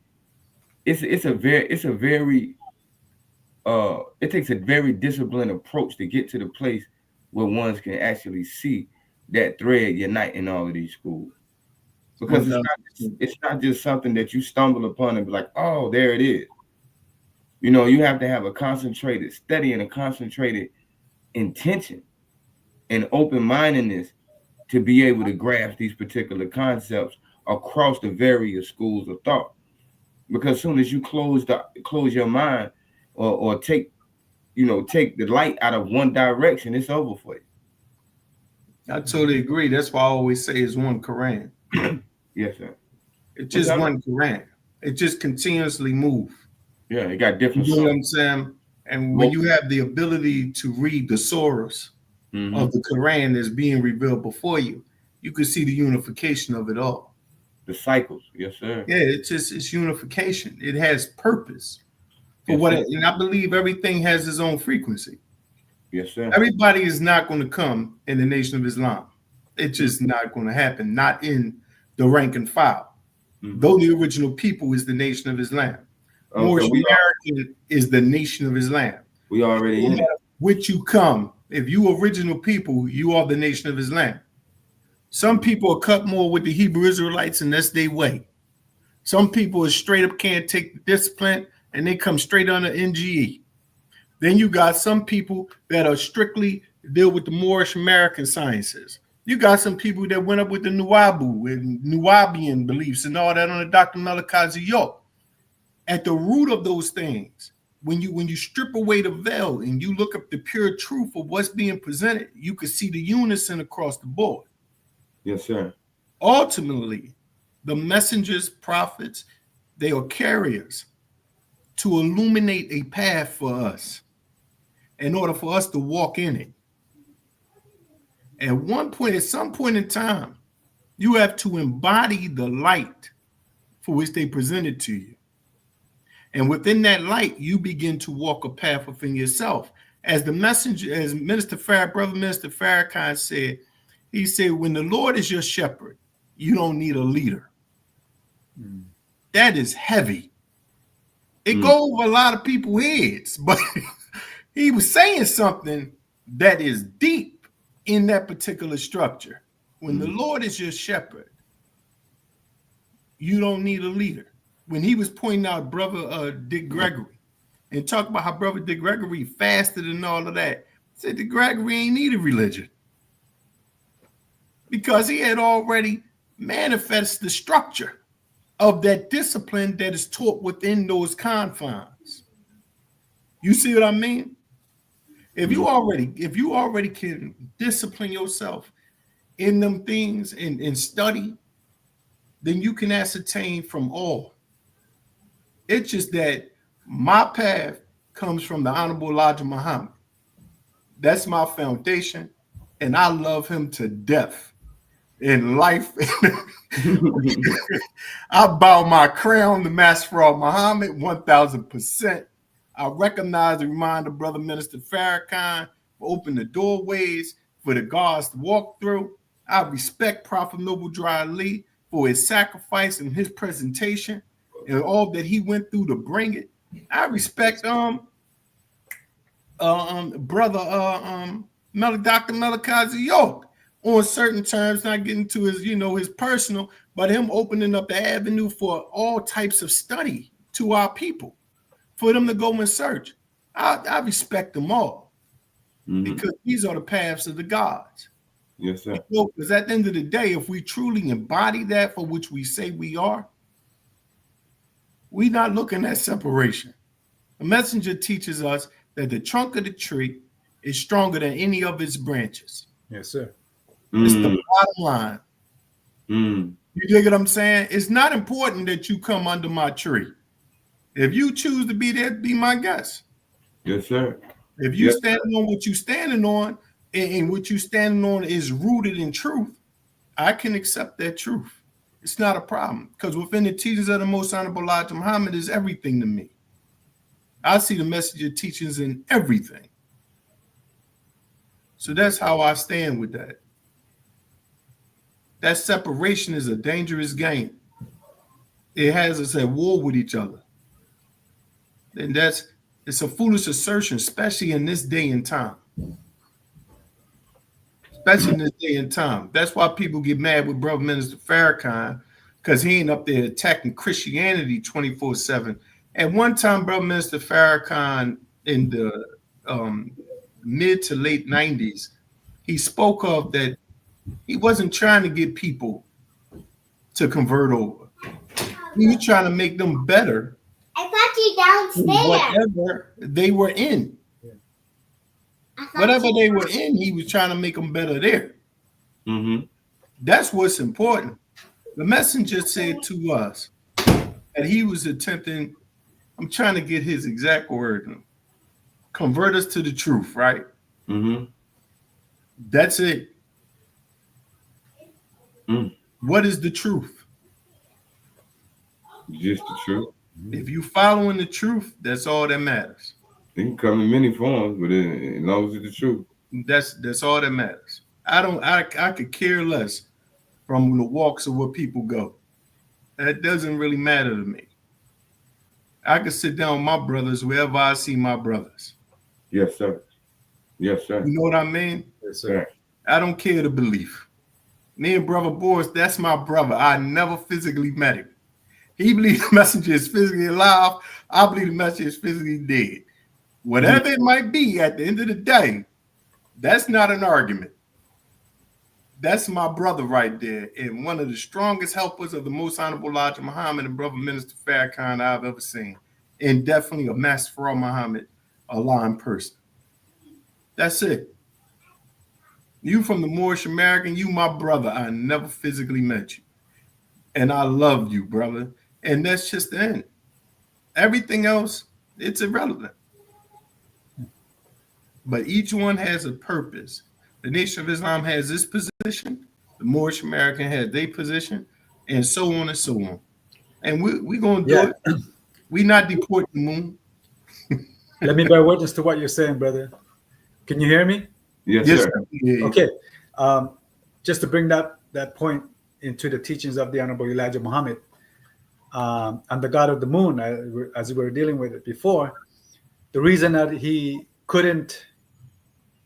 A: disciplined approach to get to the place where ones can actually see that thread uniting all of these schools. Because it's not just something that you stumble upon and be like, oh, there it is. You know, you have to have a concentrated study and a concentrated intention and open-mindedness to be able to grasp these particular concepts across the various schools of thought. Because as soon as you close your mind or take the light out of one direction, it's over for you.
C: I totally agree. That's why I always say it's one Quran.
A: Yes, sir.
C: It's just one Quran. It just continuously moves.
A: Yeah, it got different.
C: You know what I'm saying? And when you have the ability to read the surahs of the Quran that's being revealed before you, you can see the unification of it all.
A: The cycles, yes, sir.
C: Yeah, it's unification. It has purpose. For what and I believe everything has its own frequency.
A: Yes, sir.
C: Everybody is not going to come in the Nation of Islam. It's just not going to happen. Not in the rank and file. Though the original people is the Nation of Islam. Moorish American is the Nation of Islam.
A: We already in it.
C: Which you come. If you original people, you are the Nation of Islam. Some people are cut more with the Hebrew Israelites, and that's their way. Some people are straight up can't take the discipline, and they come straight under NGE. Then you got some people that are strictly deal with the Moorish American sciences. You got some people that went up with the Nuwabu and Nuwabian beliefs and all that under Dr. Malachi York. At the root of those things, when you strip away the veil and you look up the pure truth of what's being presented, you can see the unison across the board.
A: Yes, sir.
C: Ultimately, the messengers, prophets, they are carriers to illuminate a path for us in order for us to walk in it. At some point in time, you have to embody the light for which they presented to you. And within that light, you begin to walk a path within yourself. As the messenger, as Brother Minister Farrakhan said, he said, when the Lord is your shepherd, you don't need a leader. That is heavy. It goes over a lot of people's heads, but he was saying something that is deep in that particular structure. When the Lord is your shepherd, you don't need a leader. When he was pointing out Brother Dick Gregory and talk about how Brother Dick Gregory fasted and all of that, said Dick Gregory ain't need a religion because he had already manifested the structure of that discipline that is taught within those confines. You see what I mean? If you already can discipline yourself in them things and study, then you can ascertain from all. It's just that my path comes from the Honorable Elijah Muhammad. That's my foundation, and I love him to death. In life, I bow my crown to Master Muhammad 1000%. I recognize and remind the Brother Minister Farrakhan for opening the doorways for the gods to walk through. I respect Prophet Noble Dry Ali for his sacrifice and his presentation and all that he went through to bring it. I respect Brother Dr. Malachi York on certain terms, not getting to his, his personal, but him opening up the avenue for all types of study to our people, for them to go and search. I respect them all because these are the paths of the gods.
A: Yes, sir.
C: Because at the end of the day, if we truly embody that for which we say we are, we're not looking at separation. The messenger teaches us that the trunk of the tree is stronger than any of its branches.
B: Yes, sir.
C: It's the bottom line. You dig what I'm saying? It's not important that you come under my tree. If you choose to be there, be my guest.
A: Yes, sir.
C: If you standing on what you're standing on, and what you're standing on is rooted in truth, I can accept that truth. It's not a problem, because within the teachings of the Most Honorable Elijah Muhammad is everything to me. I see the messenger teachings in everything. So that's how I stand with that. That separation is a dangerous game. It has us at war with each other. And it's a foolish assertion, especially in this day and time. Especially in this day and time. That's why people get mad with Brother Minister Farrakhan, because he ain't up there attacking Christianity 24/7. At one time, Brother Minister Farrakhan, in the mid to late 90s, he spoke of that he wasn't trying to get people to convert over. He was trying to make them better.
D: I thought you downstairs.
C: Whatever they were in. Whatever they were in, he was trying to make them better there. That's what's important. The messenger said to us that he was attempting, I'm trying to get his exact word, convert us to the truth, right? That's it. What is the truth?
A: Just the truth.
C: If you following the truth, that's all that matters.
A: It can come in many forms, but as long as it's the truth.
C: That's all that matters. I could care less from the walks of where people go. That doesn't really matter to me. I could sit down with my brothers wherever I see my brothers.
A: Yes, sir. Yes, sir.
C: You know what I mean?
B: Yes, sir.
C: I don't care the belief. Me and Brother Boris, that's my brother. I never physically met him. He believes the messenger is physically alive. I believe the messenger is physically dead. Whatever it might be at the end of the day, that's not an argument. That's my brother right there, and one of the strongest helpers of the Most Honorable Elijah Muhammad and Brother Minister Farrakhan I've ever seen, and definitely a Master Farrakhan Muhammad aligned person. That's it. You from the Moorish American, you my brother. I never physically met you, and I love you, brother. And that's just the end. Everything else, it's irrelevant. But each one has a purpose. The Nation of Islam has this position. The Moorish American has their position, and so on and so on. And we're going to do it. We're not deporting the moon.
B: Let me bear witness to what you're saying, brother. Can you hear me?
A: Yes, sir.
C: Yeah.
B: Okay. Just to bring that point into the teachings of the Honorable Elijah Muhammad and the God of the Moon, as we were dealing with it before, the reason that he couldn't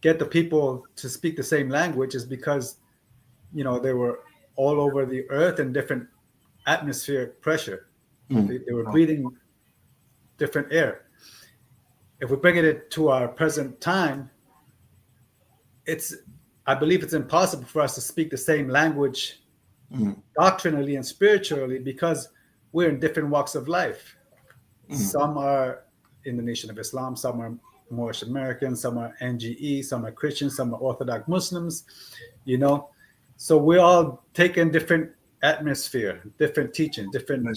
B: get the people to speak the same language is because, you know, they were all over the earth in different atmospheric pressure. They were breathing different air. If we bring it to our present time, I believe it's impossible for us to speak the same language doctrinally and spiritually because we're in different walks of life. Some are in the Nation of Islam, some are Moorish Americans, some are NGE, some are Christians, some are Orthodox Muslims, you know. So we're all taking different atmosphere, different teaching, different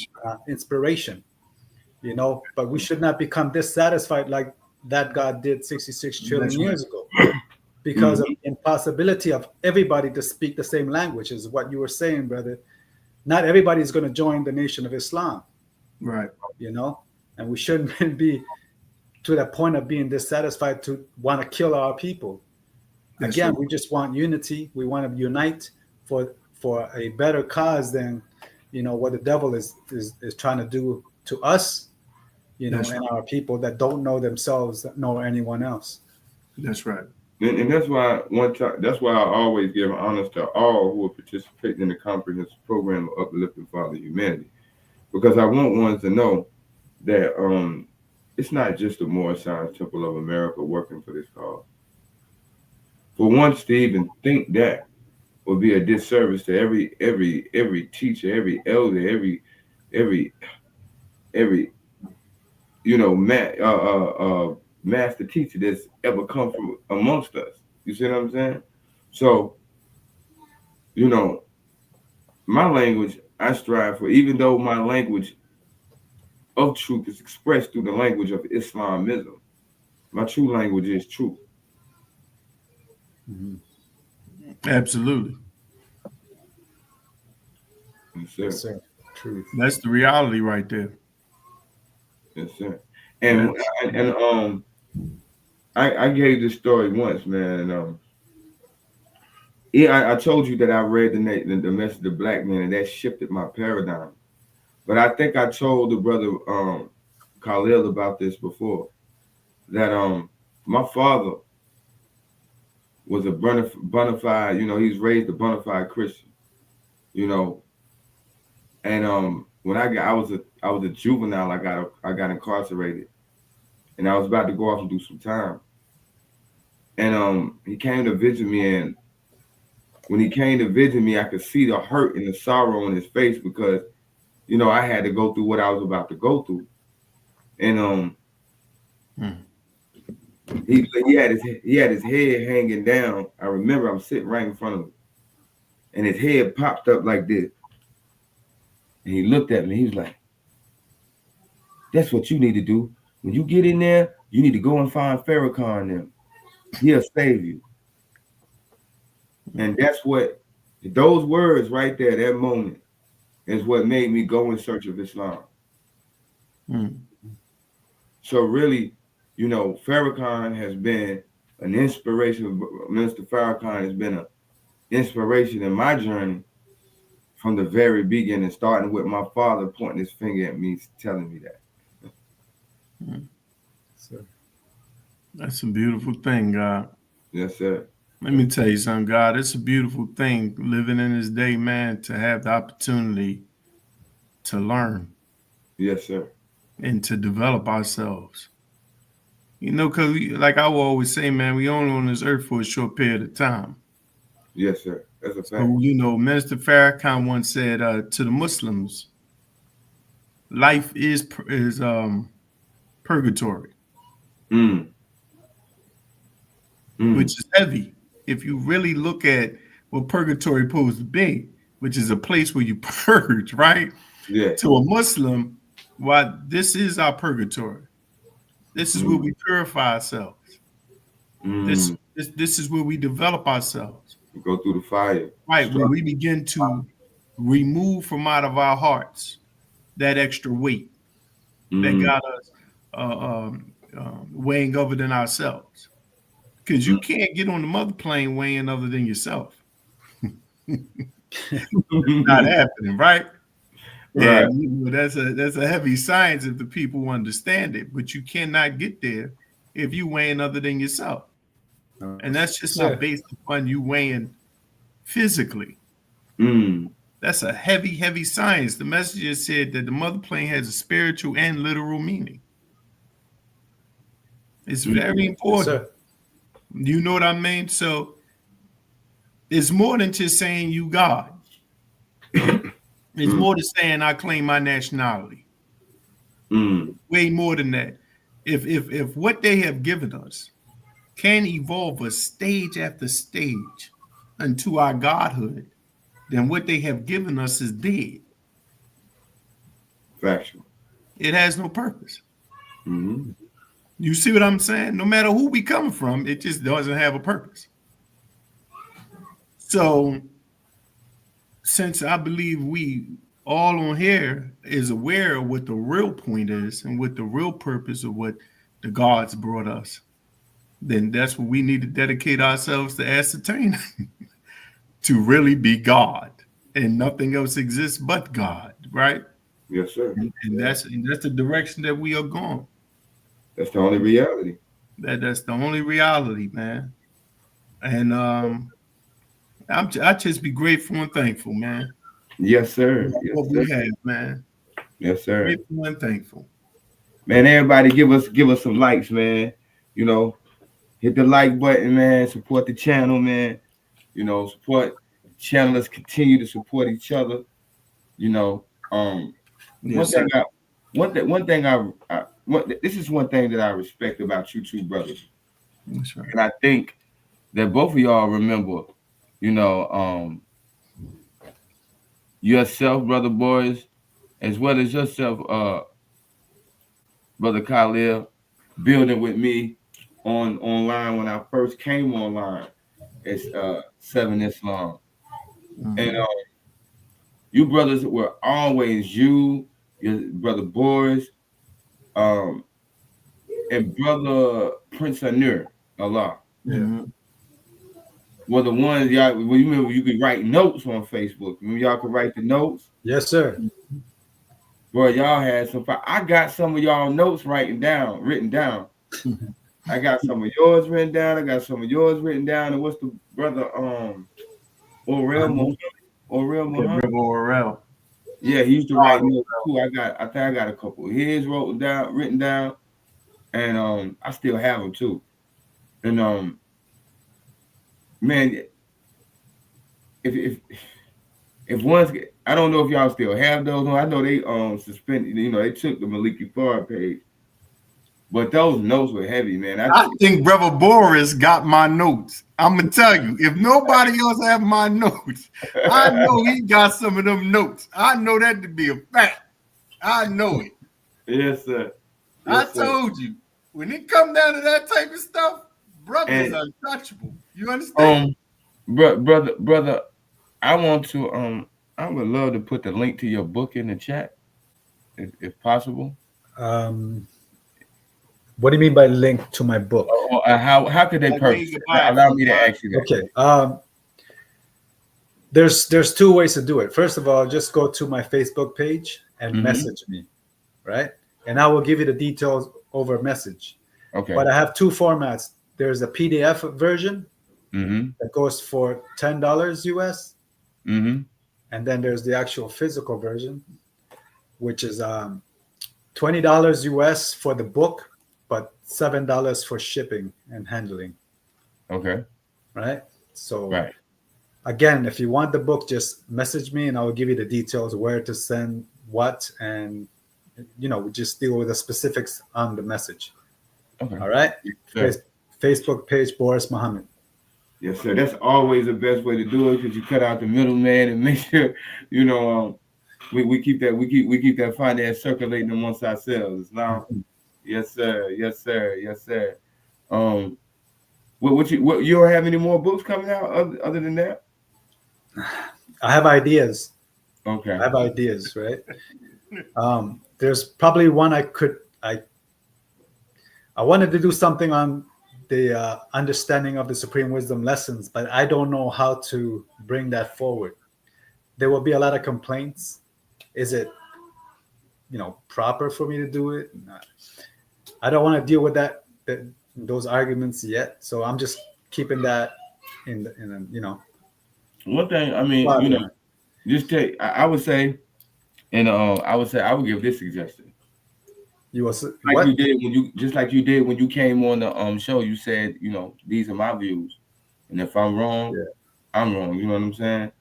B: inspiration, you know. But we should not become dissatisfied like that God did 66 trillion years ago because of the impossibility of everybody to speak the same language, is what you were saying, brother. Not everybody is going to join the Nation of Islam.
C: Right.
B: You know, and we shouldn't be to the point of being dissatisfied to want to kill our people.
C: That's
B: Again,
C: right.
B: we just want unity. We want to unite for a better cause than, you know, what the devil is trying to do to us, you know,
C: That's
B: and
C: right.
B: our people that don't know themselves nor anyone else.
C: That's right.
A: And that's why that's why I always give honors to all who are participating in the comprehensive program of uplifting Father humanity, because I want ones to know that it's not just the Moorish Science Temple of America working for this cause. For once to even think that would be a disservice to every teacher, every elder, every you know master teacher that's ever come from amongst us. You see what I'm saying? So, you know, my language I strive for, even though my language of truth is expressed through the language of Islamism, my true language is truth.
C: Absolutely.
A: Yes, sir.
B: Yes, sir. Truth.
C: That's the reality right there.
A: Yes, sir. And I gave this story once, man. And I told you that I read the message of the black man, and that shifted my paradigm. But I think I told the brother Khalil about this before. That my father was a bona fide, you know, he's raised a bona fide Christian, you know. And when I was a juvenile, I got incarcerated, and I was about to go off and do some time. And he came to visit me, and when he came to visit me, I could see the hurt and the sorrow on his face because, you know, I had to go through what I was about to go through. And he had his head hanging down. I remember I'm sitting right in front of him, and his head popped up like this. And he looked at me. He was like, "That's what you need to do. When you get in there, you need to go and find Farrakhan and them. He'll save you." And that's what, those words right there, that moment, is what made me go in search of Islam. So really, you know, Farrakhan has been an inspiration. Minister Farrakhan has been an inspiration in my journey from the very beginning, starting with my father pointing his finger at me, telling me that.
B: So,
C: That's a beautiful thing, God.
A: Yes, sir.
C: Let me tell you something, God. It's a beautiful thing living in this day, man, to have the opportunity to learn.
A: Yes, sir.
C: and to develop ourselves. You know, because like I will always say, man, we only on this earth for a short period of time.
A: Yes, sir. That's a fact.
C: So, you know, Minister Farrakhan once said to the Muslims, life is purgatory,
A: Mm. Mm.
C: which is heavy. If you really look at what purgatory supposed to be, which is a place where you purge, right?
A: Yeah.
C: To a Muslim, why this is our purgatory. This is where we purify ourselves. This
A: Mm.
C: this is where we develop ourselves.
A: We go through the fire.
C: Right, where we begin to remove from out of our hearts that extra weight that got us weighing other than ourselves. Because you can't get on the mother plane weighing other than yourself. Not happening, right?
A: Right.
C: And you know, that's a heavy science if the people understand it, but you cannot get there if you weighing other than yourself. And that's just not based upon you weighing physically.
A: Mm.
C: That's a heavy, heavy science. The messenger said that the mother plane has a spiritual and literal meaning. It's very important. Yes, you know what I mean? So it's more than just saying you God. It's more than saying I claim my nationality. Way more than that. If what they have given us can evolve us stage after stage unto our godhood, then what they have given us is dead.
A: Factual.
C: It has no purpose.
A: Mm-hmm.
C: You see what I'm saying? No matter who we come from, it just doesn't have a purpose. So, since I believe we all on here is aware of what the real point is and what the real purpose of what the gods brought us, then that's what we need to dedicate ourselves to ascertain to really be God, and nothing else exists but God, right?
A: Yes, sir.
C: And that's the direction that we are going.
A: That's the only reality.
C: That's the only reality, man. And I just be grateful and thankful, man.
A: Yes, sir.
C: What we have, man.
A: Yes, sir.
C: Grateful and thankful.
A: Man, everybody give us some likes, man. You know, hit the like button, man. Support the channel, man. You know, support the channel. Let's continue to support each other. You know,
C: Yes,
A: this is one thing that I respect about you two brothers.
C: That's right.
A: And I think that both of y'all remember, you know, yourself, brother Boris, as well as yourself, brother Khalil, building with me online when I first came online. It's 7 Islam. And you brothers were always your brother Boris, and brother Prince Anur, Allah.
C: Mm-hmm.
A: Were the ones y'all. Well, you remember you could write notes on Facebook. Remember y'all could write the notes.
B: Yes, sir.
A: Bro, y'all had some. I got some of y'all notes written down. I got some of yours written down. I got some of yours written down. And what's the brother Orel Muhammad?
C: Orel.
A: Yeah, he used to write notes too. I think I got a couple of his written down, and I still have them too. And man, if one's, I don't know if y'all still have those. I know they suspended. You know, they took the Maliki Farr page, but those notes were heavy, man.
C: I think brother Boris got my notes. I'm gonna tell you, if nobody else have my notes, I know he got some of them notes. I know that to be a fact. I know it.
A: Yes, sir.
C: I told you, when it come down to that type of stuff, brothers are untouchable. You understand?
A: Brother, I want to I would love to put the link to your book in the chat, if possible.
B: What do you mean by link to my book?
A: How could they purchase? Allow me to ask you that.
B: Okay. There's two ways to do it. First of all, just go to my Facebook page and message me, right? And I will give you the details over message.
A: Okay.
B: But I have two formats. There's a PDF version that goes for $10 US. And then there's the actual physical version, which is $20 US for the book, but $7 for shipping and handling.
A: Okay.
B: Right. So
A: Right.
B: again, if you want the book, just message me and I will give you the details where to send what, and we just deal with the specifics on the message.
A: Okay.
B: All right.
A: Sure.
B: Facebook page Boris Muhammad.
A: Yes, sir. That's always the best way to do it because you cut out the middleman and make sure we keep that finance circulating amongst ourselves. Now, yes, sir. Yes, sir. Yes, sir. What you don't have any more books coming out other than that?
B: I have ideas.
A: Okay.
B: I have ideas, right? There's probably one I wanted to do something on the understanding of the Supreme Wisdom lessons, but I don't know how to bring that forward. There will be a lot of complaints. Is it, proper for me to do it? I don't want to deal with those arguments yet. So I'm just keeping that in
A: One thing, I mean, just take. I would say, and I would give this suggestion.
B: You
A: like
B: what?
A: you did when you came on the show. You said, these are my views, and if I'm wrong, I'm wrong. You know what I'm saying?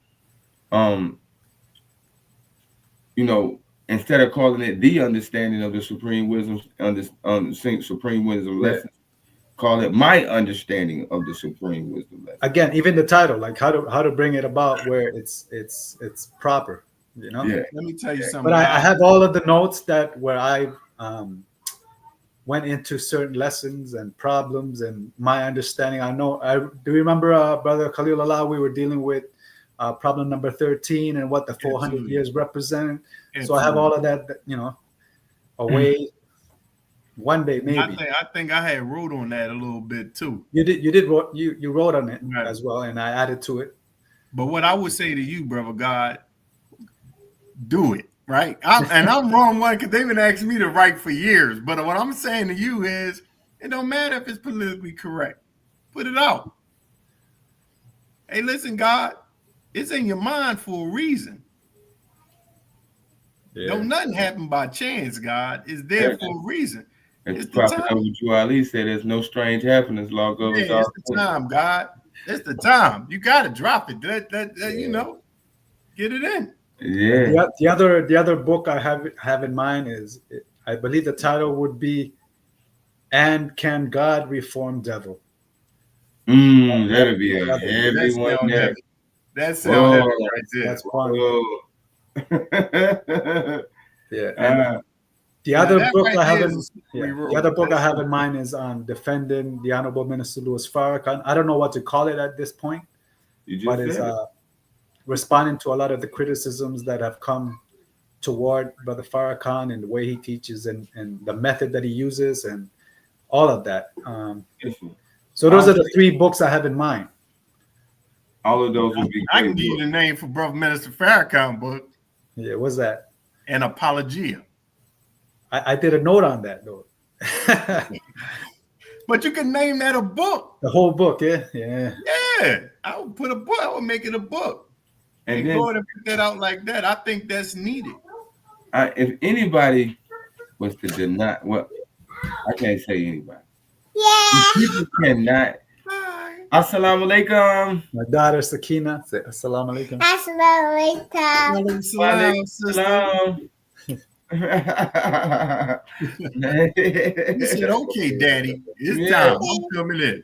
A: Instead of calling it the understanding of the Supreme Wisdom, Supreme Wisdom lessons, call it my understanding of the Supreme Wisdom lesson.
B: Again, even the title, like how to bring it about where it's proper.
A: Yeah.
C: Let me tell you something.
B: But I have all of the notes where I went into certain lessons and problems and my understanding. I do you remember, Brother Khalil Allah, we were dealing with problem number 13 and what the 400 years represent. So I have all of that, away. One day, maybe.
C: I think I had wrote on that a little bit too.
B: You wrote on it as well, and I added to it.
C: But what I would say to you, brother God, do it. Right. I'm wrong one because they've been asking me to write for years. But what I'm saying to you is it don't matter if it's politically correct. Put it out. Hey, listen, God, it's in your mind for a reason. Yeah. Don't nothing happen by chance, God. It's there for a reason.
A: It's the prophet Abu Ali said there's no strange happenings. Law goes
C: it's the time, God. It's the time. You got to drop it. Get it in.
A: Yeah.
B: The other book I have in mind is, I believe the title would be, "And Can God Reform Devil?"
A: That'd be a heavy one.
C: That's heavy right there.
B: That's fun.
A: Yeah.
B: The other book I have in mind is on defending the Honorable Minister Louis Farrakhan. I don't know what to call it at this point, but it's responding to a lot of the criticisms that have come toward Brother Farrakhan and the way he teaches and the method that he uses and all of that. So those are the 3 books I have in mind.
A: All of those would be great.
C: I can give you the name for Brother Minister Farrakhan book.
B: Yeah, what's that?
C: An Apologia.
B: I did a note on that though.
C: But you can name that a book.
B: The whole book, yeah.
C: Yeah. I would put a book. I would make it a book. And go and put that out like that. I think that's needed.
A: If anybody was to deny, well, I can't say anybody.
D: Yeah.
A: People cannot. Assalamu alaikum.
B: My daughter Sakina said assalamu alaikum.
D: Assalamu alaikum.
A: Salam.
C: He said, "Okay, Daddy, it's time. I'm coming in."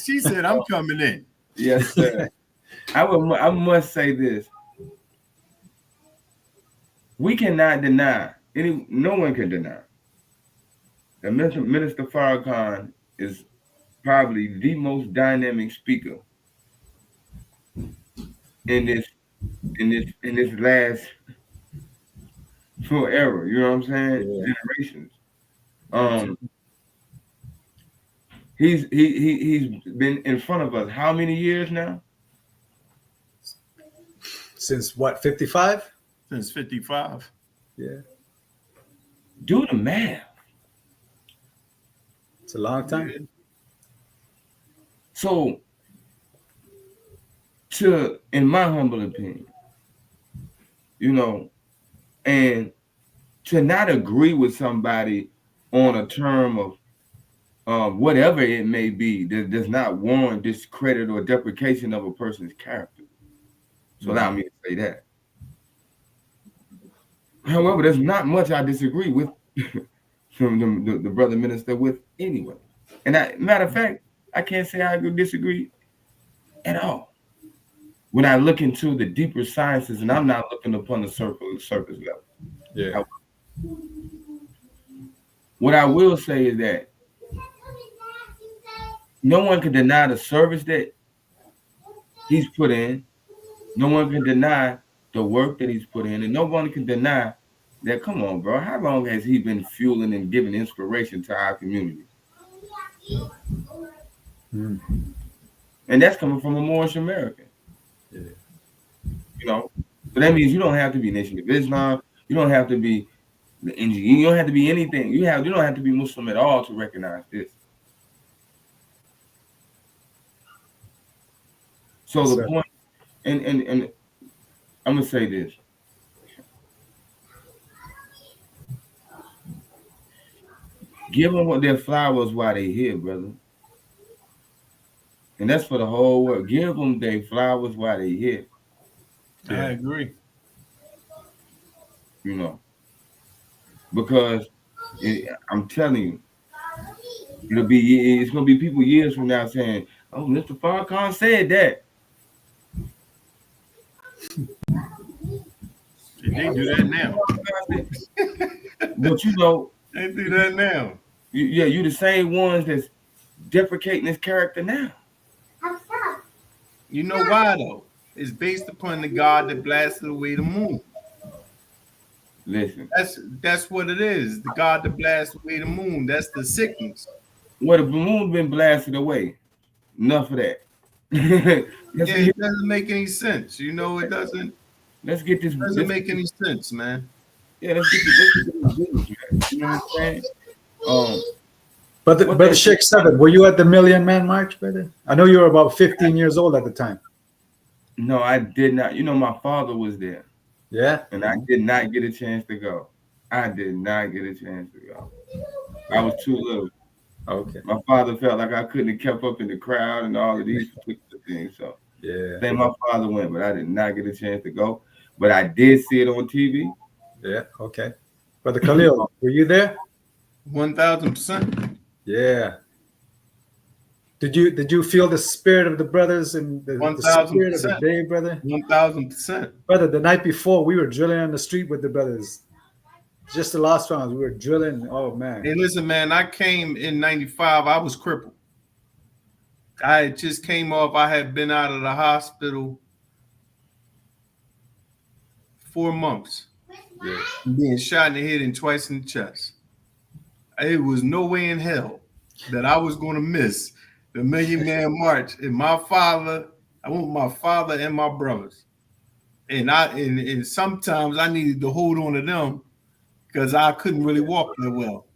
C: She said, "I'm coming in."
A: Yes, sir. I must say this. We cannot deny. No one can deny. The Minister Farrakhan is probably the most dynamic speaker in this last forever. You know what I'm saying? Yeah. Generations. He's been in front of us how many years now?
B: Since what, 55?
C: Since 55.
B: Yeah.
A: Do the math.
B: It's a long time.
A: So, in my humble opinion, and to not agree with somebody on a term of whatever it may be that does not warrant discredit or deprecation of a person's character. So allow me to say that. However, there's not much I disagree with from the brother minister with anyway. And matter of fact, I can't say I disagree at all. When I look into the deeper sciences, and I'm not looking upon the surface level.
B: Yeah.
A: What I will say is that no one can deny the service that he's put in. No one can deny the work that he's put in, and no one can deny that. Come on, bro. How long has he been fueling and giving inspiration to our community? And that's coming from a Moorish American.
B: Yeah.
A: You know, so that means you don't have to be Nation of Islam. You don't have to be the NGE. You don't have to be anything. You don't have to be Muslim at all to recognize this. So the point, and I'm gonna say this. Give them what their flowers while they here, brother. And that's for the whole world. Give them their flowers while they here.
C: I agree.
A: You know, because I'm telling you, it's gonna be people years from now saying, "Oh, Mr. Farrakhan said that."
C: They do that now.
A: But you know,
C: they do that now.
A: You the same ones that's deprecating his character now.
C: You know why though? It's based upon the God that blasted away the moon.
A: Listen,
C: that's what it is. The God that blasted away the moon. That's the sickness.
A: Well, the moon been blasted away. Enough of that.
C: It doesn't make any sense. You know, it doesn't.
A: Let's get this.
C: It doesn't make any sense, man.
A: Yeah, let's get this. You know what I'm saying?
B: Brother Sheikh 7, were you at the Million Man March, brother? I know you were about 15 years old at the time.
A: No, I did not. You know, my father was there.
B: Yeah.
A: And I did not get a chance to go. I did not get a chance to go. I was too little.
B: Okay.
A: My father felt like I couldn't have kept up in the crowd and all of these particular things. So
B: yeah,
A: then my father went, but I did not get a chance to go. But I did see it on TV.
B: Yeah. Okay. Brother Khalil, were you there?
C: 1000%.
B: Yeah. Did you feel the spirit of the brothers and the spirit of the day, brother?
C: 1000%.
B: Brother, the night before we were drilling on the street with the brothers. Just the last rounds, we were drilling. Oh man.
C: Hey, listen, man, I came in 95. I was crippled. I just came off. I had been out of the hospital 4 months.
B: Yeah.
C: Being shot in the head and twice in the chest. It was no way in hell that I was going to miss the Million Man March. And my father, I want my father and my brothers. And sometimes I needed to hold on to them because I couldn't really walk that well.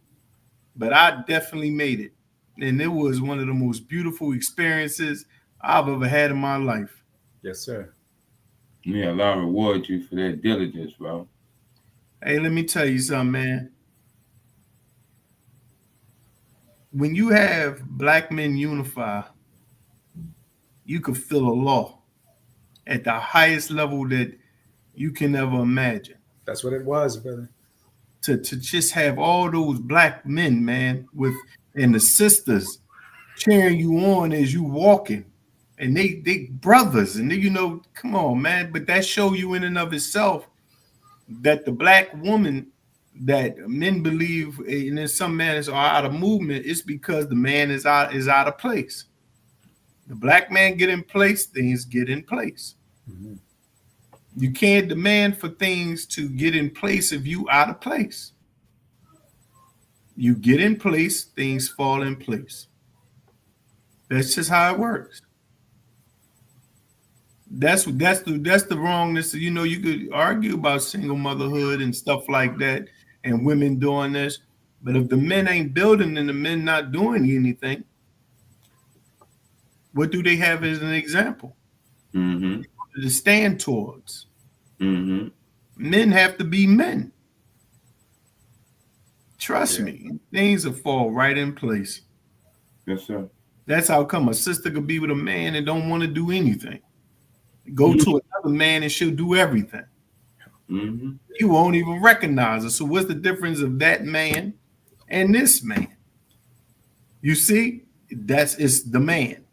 C: But I definitely made it. And it was one of the most beautiful experiences I've ever had in my life.
B: Yes, sir.
A: Yeah, Allah reward you for that diligence, bro.
C: Hey, let me tell you something, man. When you have black men unify, you can feel a law at the highest level that you can ever imagine.
B: That's what it was, brother.
C: To just have all those black men, man, and the sisters cheering you on as you walking, and they brothers, and you know, come on, man. But that show you in and of itself that the black woman that men believe, and in some manners are out of movement, is because the man is out of place. The black man get in place, things get in place. Mm-hmm. You can't demand for things to get in place if you out of place. You get in place, things fall in place. That's just how it works. That's the wrongness. You know, you could argue about single motherhood and stuff like that, and women doing this, but if the men ain't building and the men not doing anything, what do they have as an example?
A: Mm-hmm.
C: To stand towards.
A: Mm-hmm.
C: Men have to be men. Trust me, things will fall right in place.
A: Yes, sir.
C: That's how come a sister could be with a man and don't want to do anything. Go to another man and she'll do everything.
A: Mm-hmm.
C: You won't even recognize her. So what's the difference of that man and this man? You see, it's the man.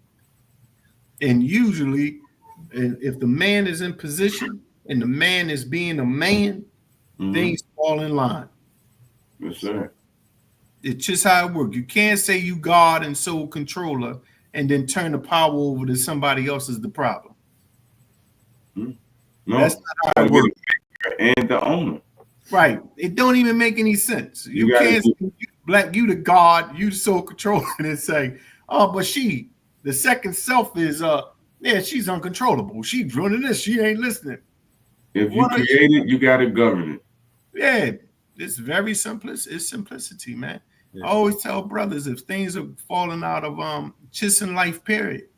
C: And usually, if the man is in position and the man is being a man, things fall in line.
A: Yes, sir.
C: It's just how it works. You can't say you God and soul controller and then turn the power over to somebody else is the problem.
A: No,
C: that's not how it works.
A: And the owner.
C: Right. It don't even make any sense. You can't say you the God, you the soul controller, and then say, oh, but she, the second self is she's uncontrollable. She's running this, she ain't listening.
A: If you create it, you gotta govern it.
C: Yeah, it's very simple. It's simplicity, man. Yeah. I always tell brothers if things are falling out of just in life, period.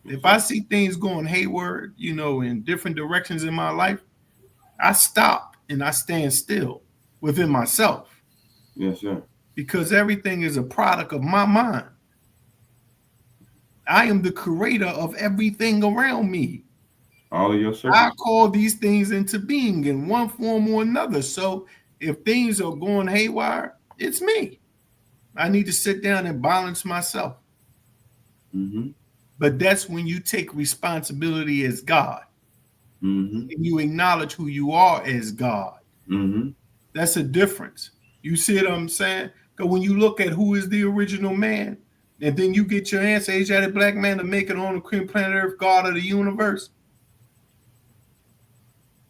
C: If I see things going hayward, in different directions in my life, I stop and I stand still within myself.
A: Yes, sir.
C: Because everything is a product of my mind. I am the creator of everything around me.
A: All of your circles.
C: I call these things into being in one form or another. So if things are going haywire, it's me. I need to sit down and balance myself.
A: Mm-hmm.
C: But that's when you take responsibility as God.
A: Mm-hmm.
C: And you acknowledge who you are as God.
A: Mm-hmm.
C: That's a difference. You see what I'm saying? Because when you look at who is the original man, and then you get your answer, Asiatic black man to make it on the cream planet Earth, God of the universe.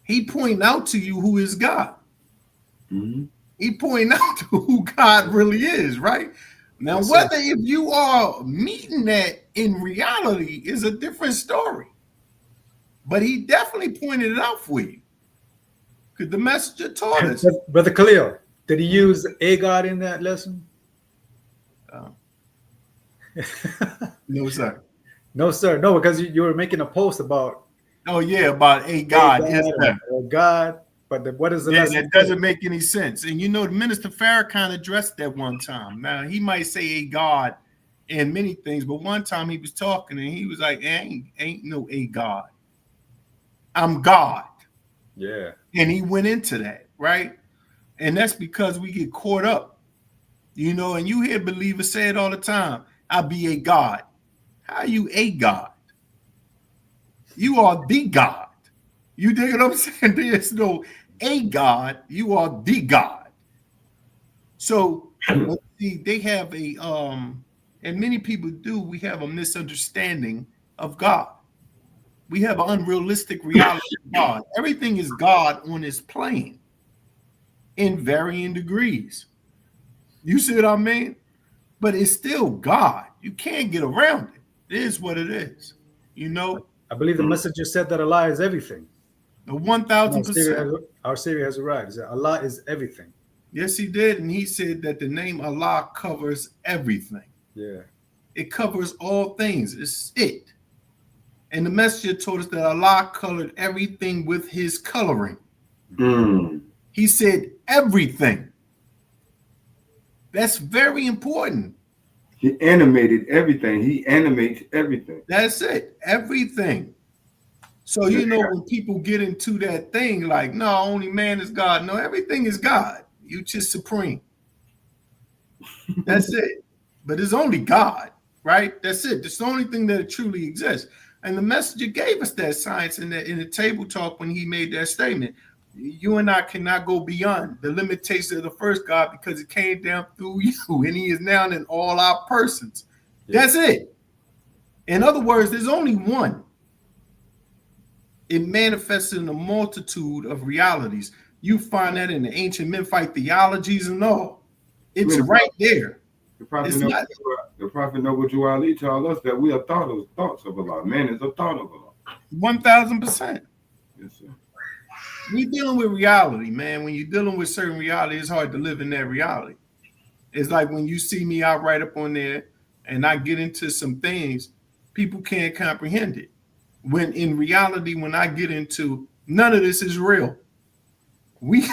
C: He pointing out to you who is God.
A: Mm-hmm.
C: He pointing out to who God really is, right? Now, whether if you are meeting that in reality is a different story. But he definitely pointed it out for you. Because the messenger taught us.
B: Brother Khalil, did he use a God in that lesson?
C: No, sir.
B: No, sir. No, because you were making a post about.
C: Oh, yeah, about a God. Yes, sir.
B: God. But what is the lesson?
C: That doesn't make any sense. And the Minister Farrakhan addressed that one time. Now, he might say a God in many things, but one time he was talking and he was like, ain't no a God. I'm God.
B: Yeah.
C: And he went into that, right? And that's because we get caught up, and you hear believers say it all the time. I be a God. How are you a God? You are the God. You dig what I'm saying? There's no a God. You are the God. So see, they have and many people do, we have a misunderstanding of God. We have an unrealistic reality of God. Everything is God on his plane in varying degrees. You see what I mean? But it's still God. You can't get around it. It is what it is.
B: I believe the messenger said that Allah is everything.
C: 1,000%.
B: Our Savior has arrived. He said, Allah is everything.
C: Yes, he did. And he said that the name Allah covers everything.
B: Yeah.
C: It covers all things. It's it. And the messenger told us that Allah colored everything with his coloring. He said everything. That's very important.
A: He animated everything. He animates everything.
C: That's it. Everything. So, when people get into that thing like, no, only man is God. No, everything is God. You just supreme. That's it. But it's only God, right? That's it. That's the only thing that truly exists. And the messenger gave us that science in the table talk when he made that statement. You and I cannot go beyond the limitations of the first God because it came down through you, and he is now in all our persons. Yeah. That's it. In other words, there's only one. It manifests in a multitude of realities. You find that in the ancient Memphite theologies and all. It's right there.
A: The Prophet Noble Ali told us that we are thoughts of Allah. Man is a thought of Allah.
C: 1,000%.
A: Yes, sir.
C: We're dealing with reality, man. When you're dealing with certain reality, it's hard to live in that reality. It's like when you see me out right up on there and I get into some things, people can't comprehend it. When in reality, when I get into none of this is real. We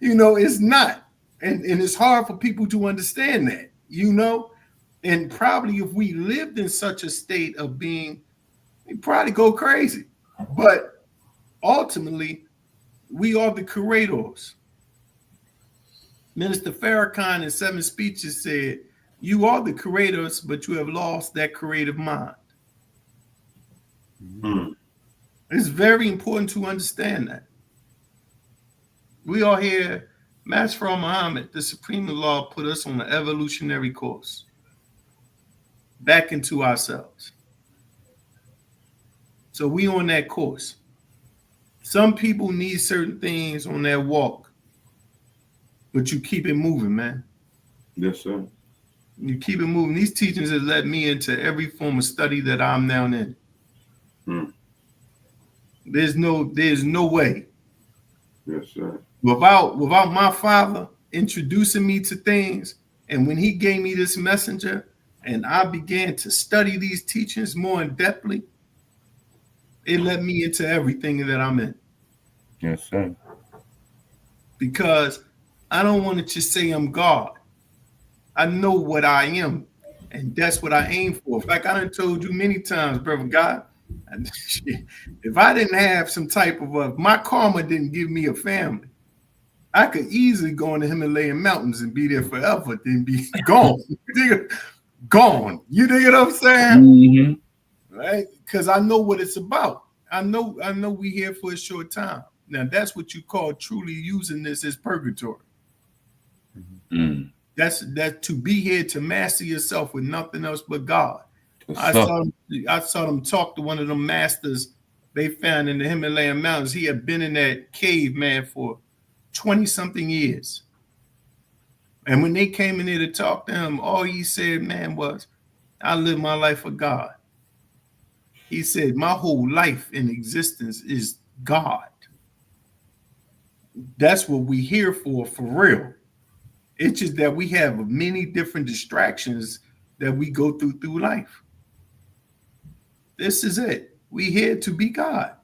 C: it's not. And it's hard for people to understand that, you know? And probably if we lived in such a state of being, we'd probably go crazy. But ultimately, we are the creators. Minister Farrakhan in 7 speeches said, you are the creators, but you have lost that creative mind.
A: Mm.
C: It's very important to understand that. We are here, Master Muhammad, the Supreme Law, put us on an evolutionary course back into ourselves. So we on that course. Some people need certain things on that walk, but you keep it moving, man.
A: Yes, sir.
C: You keep it moving. These teachings have led me into every form of study that I'm now in.
A: Mm.
C: There's no way.
A: Yes, sir.
C: Without my father introducing me to things, and when he gave me this messenger, and I began to study these teachings more in depthly, it led me into everything that I'm in.
A: Yes, sir.
C: Because I don't want to just say I'm God. I know what I am, and that's what I aim for. In fact, I done told you many times, brother God, if I didn't have some type of my karma didn't give me a family, I could easily go in the Himalayan mountains and be there forever, then be gone. Gone. You dig what I'm saying?
A: Mm-hmm.
C: Right? Because I know what it's about. I know we here for a short time. Now that's what you call truly using this as purgatory.
A: Mm.
C: That's to be here to master yourself with nothing else but God. I saw them talk to one of them masters they found in the Himalayan mountains. He had been in that cave, man, for 20-something years. And when they came in there to talk to him, all he said, man, was, I live my life for God. He said, my whole life in existence is God. That's what we here for real. It's just that we have many different distractions that we go through life. This is it. We here to be God.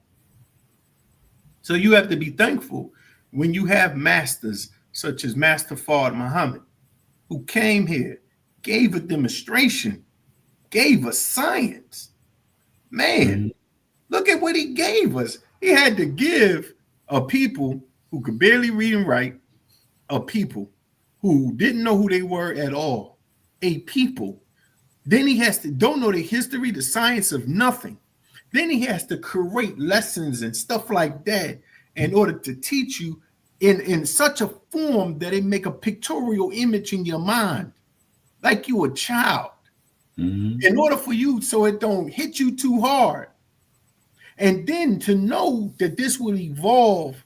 C: So you have to be thankful when you have masters such as Master Fard Muhammad, who came here, gave a demonstration, gave us science. Man, look at what he gave us. He had to give a people who could barely read and write, a people who didn't know who they were at all, a people. Then he has to don't know the history, the science of nothing. Then he has to create lessons and stuff like that in order to teach you in such a form that it make a pictorial image in your mind, like you a child.
A: Mm-hmm.
C: In order for you, so it don't hit you too hard. And then to know that this will evolve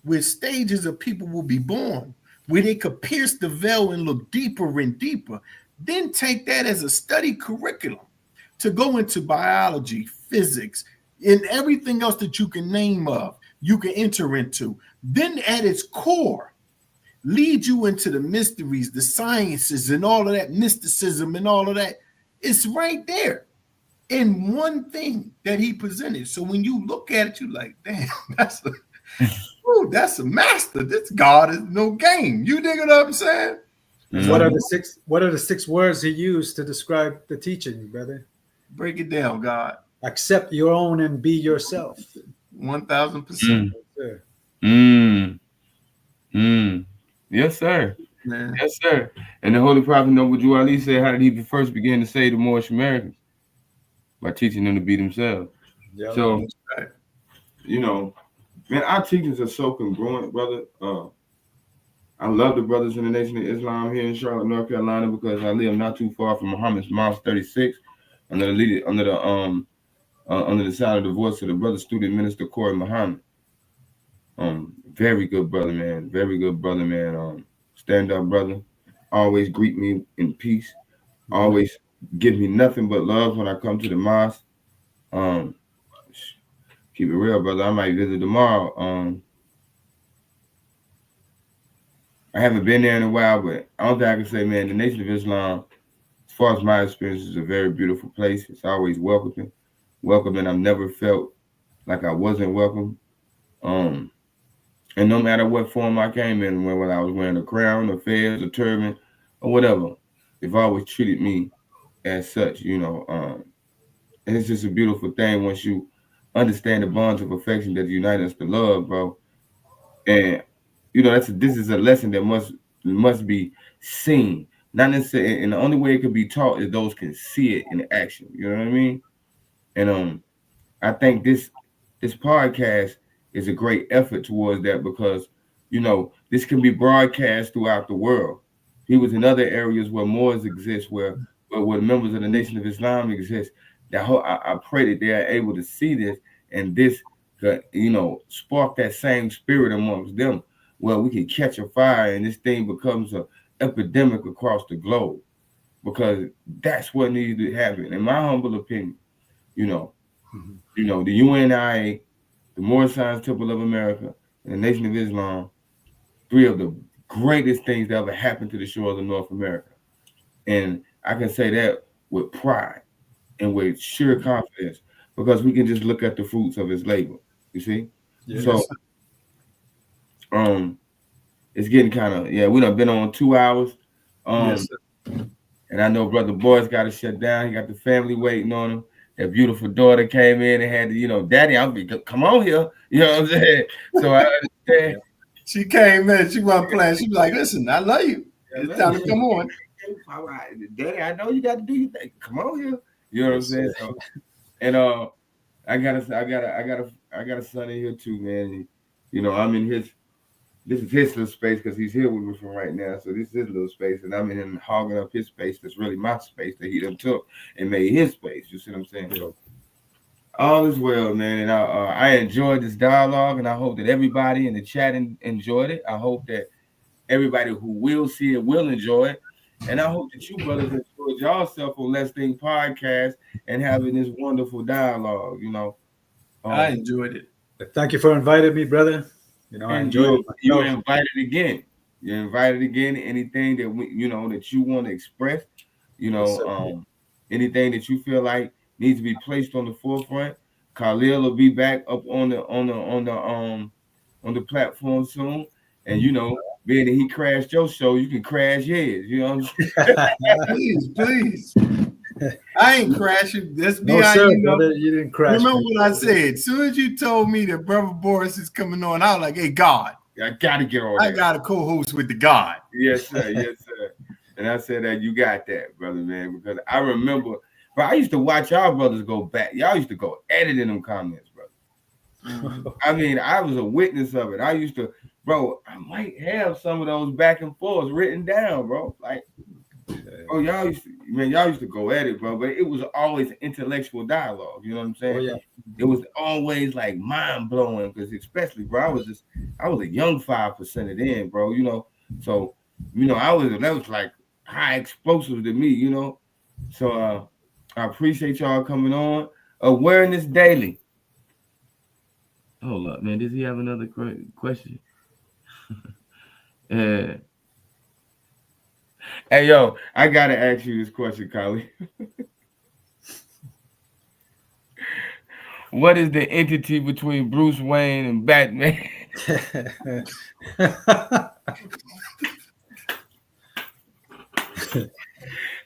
C: where stages of people will be born, where they could pierce the veil and look deeper and deeper. Then take that as a study curriculum to go into biology, physics, and everything else that you can name of, you can enter into. Then at its core, lead you into the mysteries, the sciences, and all of that mysticism and all of that. It's right there in one thing that he presented. So when you look at it, you're like, damn, that's a master. This God is no game. You dig what I'm saying?
B: Mm-hmm. What are the six words he used to describe the teaching, brother?
C: Break it down, God.
B: Accept your own and be yourself.
C: 1000%.
A: Yes, sir.
C: Man.
A: Yes, sir. And the Holy Prophet Noble Ali said, how did he first begin to say to Moorish Americans? By teaching them to be themselves.
B: Yeah,
A: so, right. You know, man, our teachings are so congruent, brother. I love the brothers in the Nation of Islam here in Charlotte, North Carolina, because I live not too far from Muhammad's Mosque 36, under the sound of the voice of the brother student minister Corey Muhammad. Very good brother, man. Very good brother, man. Stand up, brother. Always greet me in peace. Always give me nothing but love when I come to the mosque. Keep it real, brother. I might visit tomorrow. I haven't been there in a while, but I don't think I can say, man, the Nation of Islam, as far as my experience, is a very beautiful place. It's always welcoming. I've never felt like I wasn't welcome. And no matter what form I came in, whether I was wearing a crown, a fez, a turban, or whatever, they've always treated me as such, and it's just a beautiful thing once you understand the bonds of affection that unite us to love, bro. And this is a lesson that must be seen, not necessarily. And the only way it can be taught is those can see it in action. You know what I mean? And I think this podcast is a great effort towards that because this can be broadcast throughout the world. He was in other areas where Moors exist, where members of the Nation of Islam exist. I pray that they are able to see this and this, spark that same spirit amongst them, where we can catch a fire and this thing becomes an epidemic across the globe. Because that's what needs to happen, in my humble opinion. The UNIA, the Moorish Science Temple of America, and the Nation of Islam, three of the greatest things that ever happened to the shores of North America. And I can say that with pride and with sheer confidence because we can just look at the fruits of his labor. You see?
B: Yes.
A: So it's getting kind of, we done been on 2 hours.
B: Yes,
A: And I know Brother Boris got to shut down. He got the family waiting on him. That beautiful daughter came in and had to, Daddy, come on here. You know what I'm saying? So I understand.
C: She came in. She wasn't playing. She was like, listen, I love you. It's time to come on.
A: All right, Daddy, I know you got to do your thing. Come on here. You know what I'm saying? So, and I got a son in here too, man. I'm in his. This is his little space because he's here with me from right now. So this is his little space, and I'm in him hogging up his space. That's really my space that he done took and made his space. You see what I'm saying? So all is well, man. And I enjoyed this dialogue, and I hope that everybody in the chat enjoyed it. I hope that everybody who will see it will enjoy it. And I hope that you brothers enjoyed yourself on Let's Think Podcast and having this wonderful dialogue,
C: I enjoyed it.
B: Thank you for inviting me, brother. I enjoyed it.
A: You're invited again. You're invited again. Anything that that you want to express, anything that you feel like needs to be placed on the forefront. Khalil will be back up on the platform soon. And being that he crashed your show, you can crash his. You know what I'm saying?
C: Please. I ain't crashing. That's
B: no, sir, brother, you didn't crash.
C: Remember what I said? As soon as you told me that Brother Boris is coming on, I was like, hey, God.
A: I got to get on
C: I got a co-host with the God.
A: Yes, sir. Yes, sir. And I said that you got that, brother, man, because I remember, bro, I used to watch y'all brothers go back. Y'all used to go editing them comments, brother. I mean, I was a witness of it. I used to, bro, I might have some of those back and forths written down, bro. Like, oh, y'all used to go at it, bro. But it was always intellectual dialogue. You know what I'm saying?
B: Oh, yeah.
A: It was always like mind blowing because, especially, bro, I was a young 5% of then, bro. So that was like high explosive to me. So I appreciate y'all coming on. Awareness Daily. Hold up, man. Does he have another question? Hey, yo, I got to ask you this question, Kylie. What is the entity between Bruce Wayne and Batman?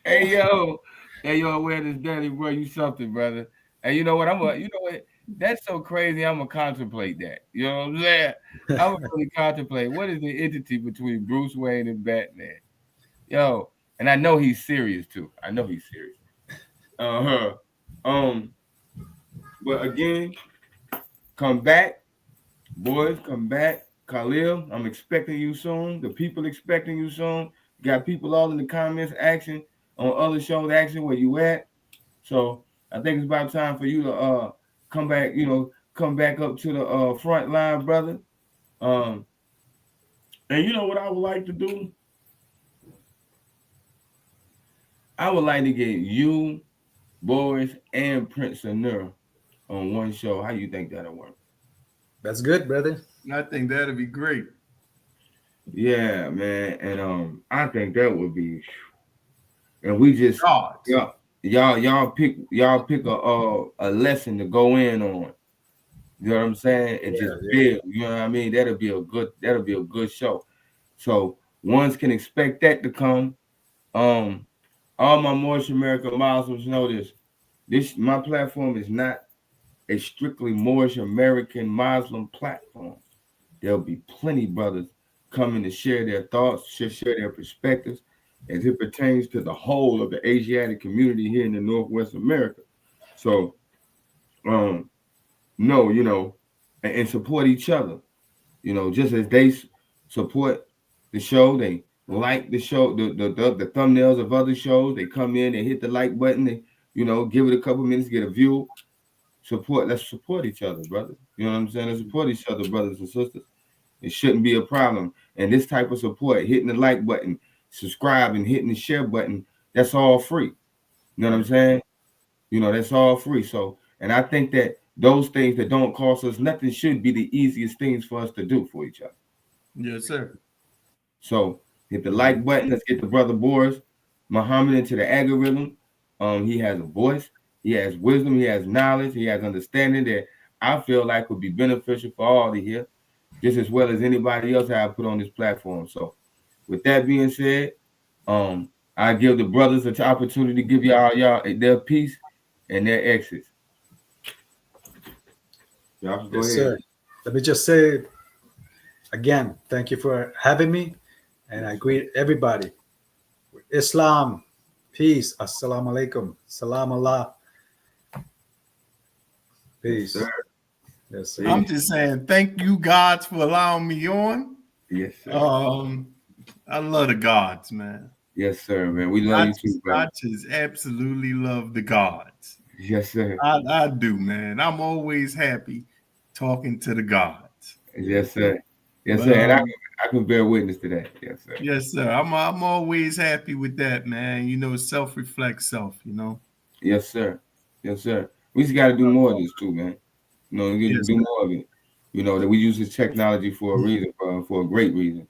A: Hey, yo, Awareness Daily, bro, you something, brother. And you know what? That's so crazy. I'm going to contemplate that. You know what I'm saying? I'm going to really contemplate what is the entity between Bruce Wayne and Batman? Yo, and I know he's serious too. But again, come back, boys, come back. Khalil, I'm expecting you soon. The people expecting you soon. Got people all in the comments asking on other shows asking where you at. So I think it's about time for you to come back, come back up to the front line, brother. And you know what I would like to do? I would like to get you, Boris, and Prince Anur on one show. How you think that'll work?
B: That's good, brother.
C: I think that'd be great.
A: Yeah, man. And I think that would be. And we just y'all pick a lesson to go in on. You know what I'm saying? And just build. You know what I mean? That'll be a good show. So ones can expect that to come. All my Moorish American Muslims know this. My platform is not a strictly Moorish American Muslim platform. There'll be plenty brothers coming to share their thoughts, share their perspectives as it pertains to the whole of the Asiatic community here in the Northwest America. So, no, you know, and support each other. You know, just as they support the show, they like the show, the thumbnails of other shows. They come in, they hit the like button, they, you know, give it a couple minutes, get a view. Let's support each other, brother. You know what I'm saying? Let's support each other, brothers and sisters. It shouldn't be a problem. And this type of support, hitting the like button, subscribe, and hitting the share button, that's all free. You know what I'm saying? You know, that's all free. So, and I think that those things that don't cost us nothing should be the easiest things for us to do for each other.
C: Yes, sir.
A: So hit the like button. Let's get the brother Boris Muhammad into the algorithm. He has a voice, he has wisdom, he has knowledge, he has understanding that I feel like would be beneficial for all to hear, just as well as anybody else I put on this platform. So with that being said, I give the brothers an opportunity to give y'all their piece and their exits. Y'all go ahead.
B: Sir. Let me just say again, thank you for having me. And I greet everybody with Islam, peace, assalamu alaikum, salam Allah. Peace.
A: Yes, sir.
B: Yes, sir.
C: I'm just saying, thank you, gods, for allowing me on.
A: Yes, sir.
C: I love the gods, man.
A: Yes, sir, man. We love you too, bro.
C: I just absolutely love the gods.
A: Yes, sir.
C: I do, man. I'm always happy talking to the gods.
A: Yes, sir. Yes, sir. And I can bear witness to that. Yes, sir.
C: Yes, sir. I'm always happy with that, man. You know, self-reflect self, you know.
A: Yes, sir. Yes, sir. We just got to do more of this too, man. You know, we get to do more of it. You know, that we use this technology for a reason, for a great reason.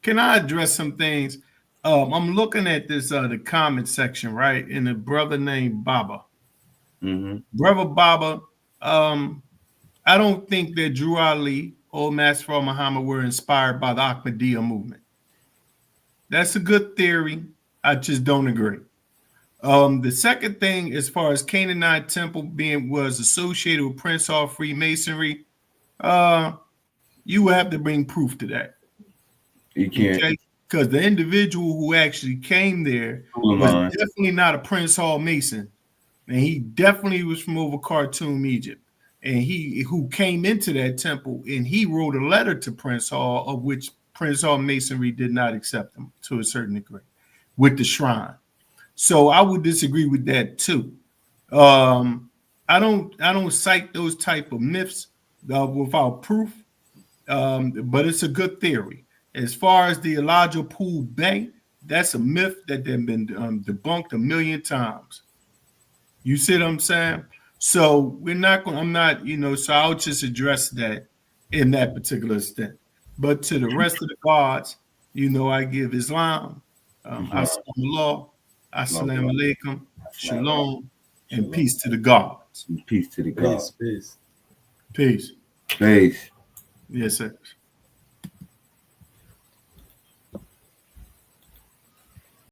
C: Can I address some things? I'm looking at this the comment section, right? And a brother named Baba.
A: Mm-hmm.
C: Brother Baba, I don't think that Drew Ali or Master Muhammad were inspired by the Ahmadiyya movement. That's a good theory. I just don't agree. The second thing, as far as Canaanite temple was associated with Prince Hall Freemasonry, you will have to bring proof to that.
A: You can't. Okay?
C: Because the individual who actually came there was definitely not a Prince Hall Mason. And he definitely was from over Khartoum, Egypt. And who came into that temple, and he wrote a letter to Prince Hall, of which Prince Hall Masonry did not accept him to a certain degree with the shrine. So I would disagree with that too. I don't cite those type of myths without proof, but it's a good theory. As far as the Elijah Pool Bank, that's a myth that they've been debunked a million times. You see what I'm saying? So I'm not, you know, so I'll just address that in that particular extent. But to the rest of the gods, you know, I give Islam, As-salamu Assalamu alaikum, Shalom, and peace to the gods.
A: Peace to the gods.
B: Peace.
C: Peace.
A: Peace.
C: Yes, sir.